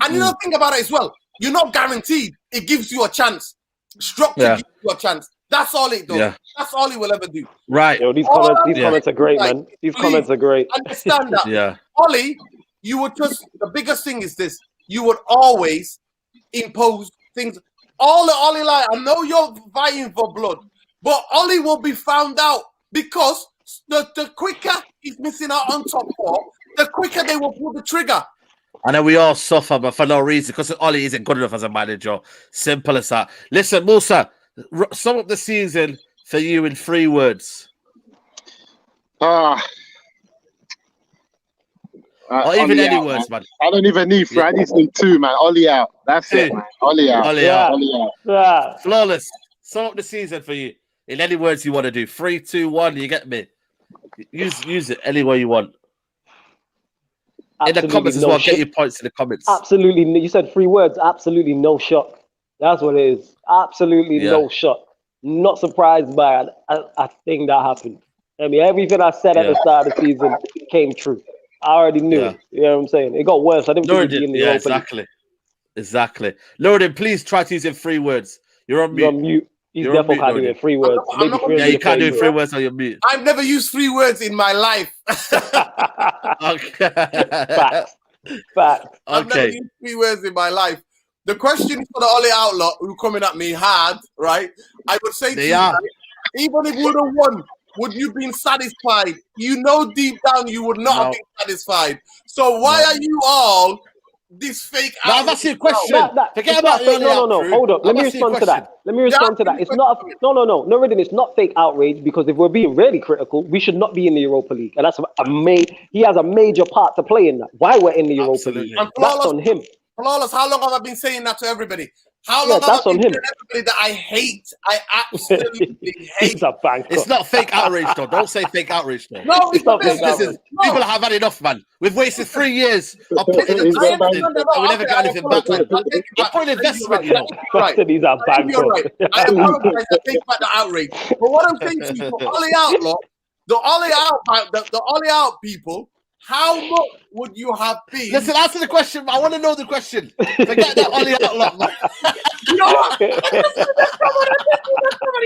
and you don't think about it as well, you're not guaranteed. It gives you a chance. Structure gives you a chance. That's all it does. Yeah. That's all he will ever do. Right. Yo, these comments are great, man. These comments are great. Understand that. Ollie, you would just, the biggest thing is this, you would always impose things. All the Ollie, like, I know you're vying for blood, but Ollie will be found out because the quicker he's missing out on top four, the quicker they will pull the trigger. I know we all suffer, but for no reason, because Ollie isn't good enough as a manager. Simple as that. Listen, Musa, sum up the season for you in 3 words. Or even any words, man. I don't even need 3. I just need 2, man. Ollie out. That's it, man. Ollie out. Ollie out. Ollie out. Yeah. Flawless. Sum up the season for you in any words you want to do. 3, 2, 1. You get me? Use it any way you want. Absolutely in the comments as well. Get your points in the comments. Absolutely. You said 3 words. Absolutely no shock. That's what it is. Absolutely no shock. Not surprised by a thing that happened. I mean, everything I said at the start of the season came true. I already knew it. You know what I'm saying? It got worse. I didn't think it'd be in the Europa Exactly. Loredin, please try to use it in 3 words. You're on mute. You're on mute. You definitely can't do it in 3 words. You can't do it in 3 words on your mute. I've never used 3 words in my life. Okay. Fact. I've never used 3 words in my life. The question is for the Ollie Outlaw who coming at me hard, right? I would say to you, right, even if we would have won, would you been satisfied? You know deep down you would not have been satisfied. So why are you all this fake? That's your question. Forget about no. Hold up. Let me respond to that. It's not no, it's not fake outrage, because if we're being really critical, we should not be in the Europa League, and that's he has a major part to play in that. Why we're in the Europa League? That's on him. Flawless, how long have I been saying that to everybody? How long have I been telling everybody that I hate? I absolutely hate. It's a bank. It's not fake outrage, though. Don't say fake outrage, though. No, it's not fake outrage. People have had enough, man. We've wasted 3 years of putting in something, and we never got anything back. We're putting investment, you know. Right. He's a bank. I apologize. I take back the outrage. But what I'm saying to you, for Ollie Outlaw, the Ollie Out people, how much would you have been? Listen, answer the question. I want to know the question. Forget that Ollie Outlaw, man. You know what? You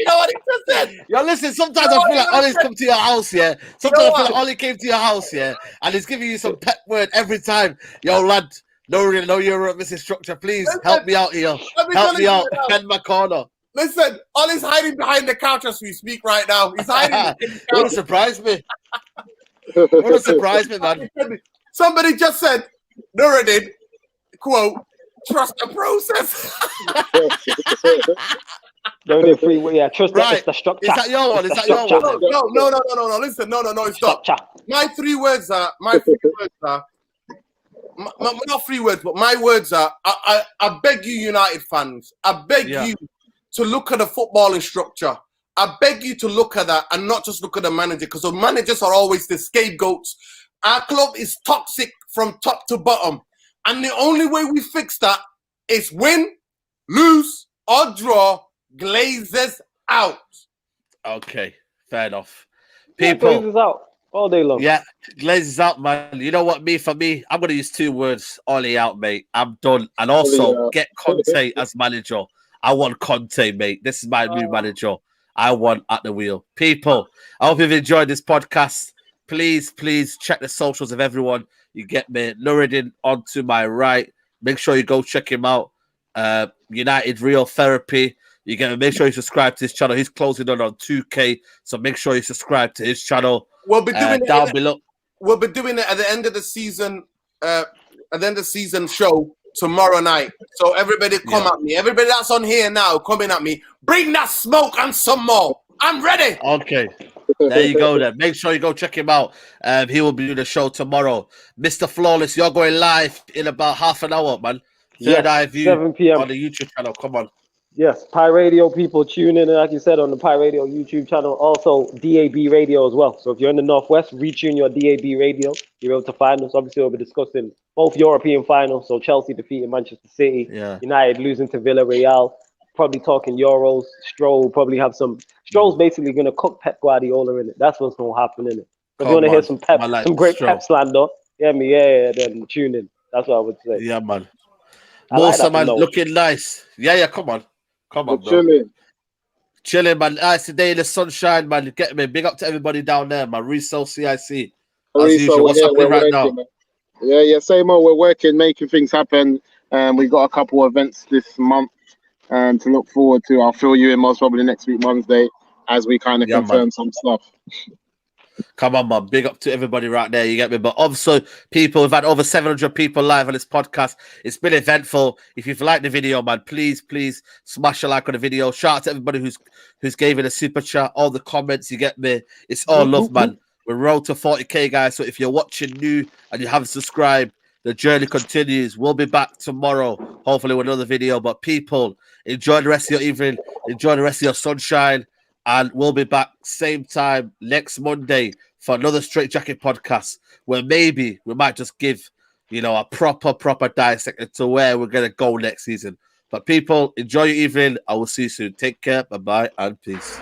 know what he just said? Yo, listen, sometimes I feel like Ollie's come to your house, yeah. Sometimes I feel like Ollie came to your house, yeah, and he's giving you some pet word every time. Yo, lad, no Europe, Mrs. Structure, please help me out here. Help me out. Bend my corner. Listen, Ollie's hiding behind the couch as we speak right now. He's hiding. Don't surprise me. What a surprise, me, man. Somebody just said, Nuruddin, quote, trust the process. No, they're free. Yeah, trust that Right. it's the structure. Is that your one? Is It's that the your structure. one? No. Listen, no, it's not. Structure. My three words are, not three words, but my words are, I beg you, United fans, I beg you to look at the footballing structure. I beg you to look at that and not just look at the manager, because the managers are always the scapegoats. Our club is toxic from top to bottom. And the only way we fix that is win, lose, or draw, Glazers out. Okay, fair enough. People, People, Glazers out all day long. yeah, Glazers out, man. You know what? For me, I'm going to use two words. Ollie out, mate. I'm done. And also, get Conte as manager. I want Conte, mate. This is my new manager. I want at the wheel. People, I hope you've enjoyed this podcast. Please check the socials of everyone. You get me. Nuruddin onto my right. Make sure you go check him out. United Real Therapy. You get me. Make sure you subscribe to his channel. He's closing on 2K, so make sure you subscribe to his channel. We'll be doing it down below. We'll be doing it at the end of the season. At the end of the season show tomorrow night. So everybody come at me. Everybody that's on here now coming at me. Bring that smoke and some more. I'm ready. Okay. There you go then. Make sure you go check him out. He will be doing the show tomorrow. Mr. Flawless, you're going live in about half an hour, man. Third Eye View 7 p.m. on the YouTube channel. Come on. Yes, Pi Radio people tune in, and like you said, on the Pi Radio YouTube channel, also DAB Radio as well. So if you're in the Northwest, retune your DAB Radio. You're able to find us. Obviously, we'll be discussing both European finals. So Chelsea defeating Manchester City, United losing to Villarreal. Probably talking Euros. Stroll will probably have some. Stroll's basically going to cook Pep Guardiola in it. That's what's going to happen in it. If you want to hear some Pep, some great Pep slander, then tune in. That's what I would say. Yeah, man. Like man, looking nice. Yeah, come on. Come on, bro. Chilling, man. Nice today in the sunshine, man. Get me. Big up to everybody down there, man. Reso CIC. As usual. What's happening right now? Man. Yeah, same old. We're working, making things happen. We've got a couple of events this month to look forward to. I'll fill you in most probably next week, Wednesday, as we kind of confirm some stuff. Come on, man. Big up to everybody right there. You get me? But also, people, we've had over 700 people live on this podcast. It's been eventful. If you've liked the video, man, please smash a like on the video. Shout out to everybody who's gave it a super chat, all the comments. You get me? It's all love, man. We're road to 40K, guys. So if you're watching new and you haven't subscribed, the journey continues. We'll be back tomorrow, hopefully with another video. But people, enjoy the rest of your evening. Enjoy the rest of your sunshine. And we'll be back same time next Monday for another Straightjacket podcast, where maybe we might just give, a proper dissect to where we're going to go next season. But people, enjoy your evening. I will see you soon. Take care. Bye-bye and peace.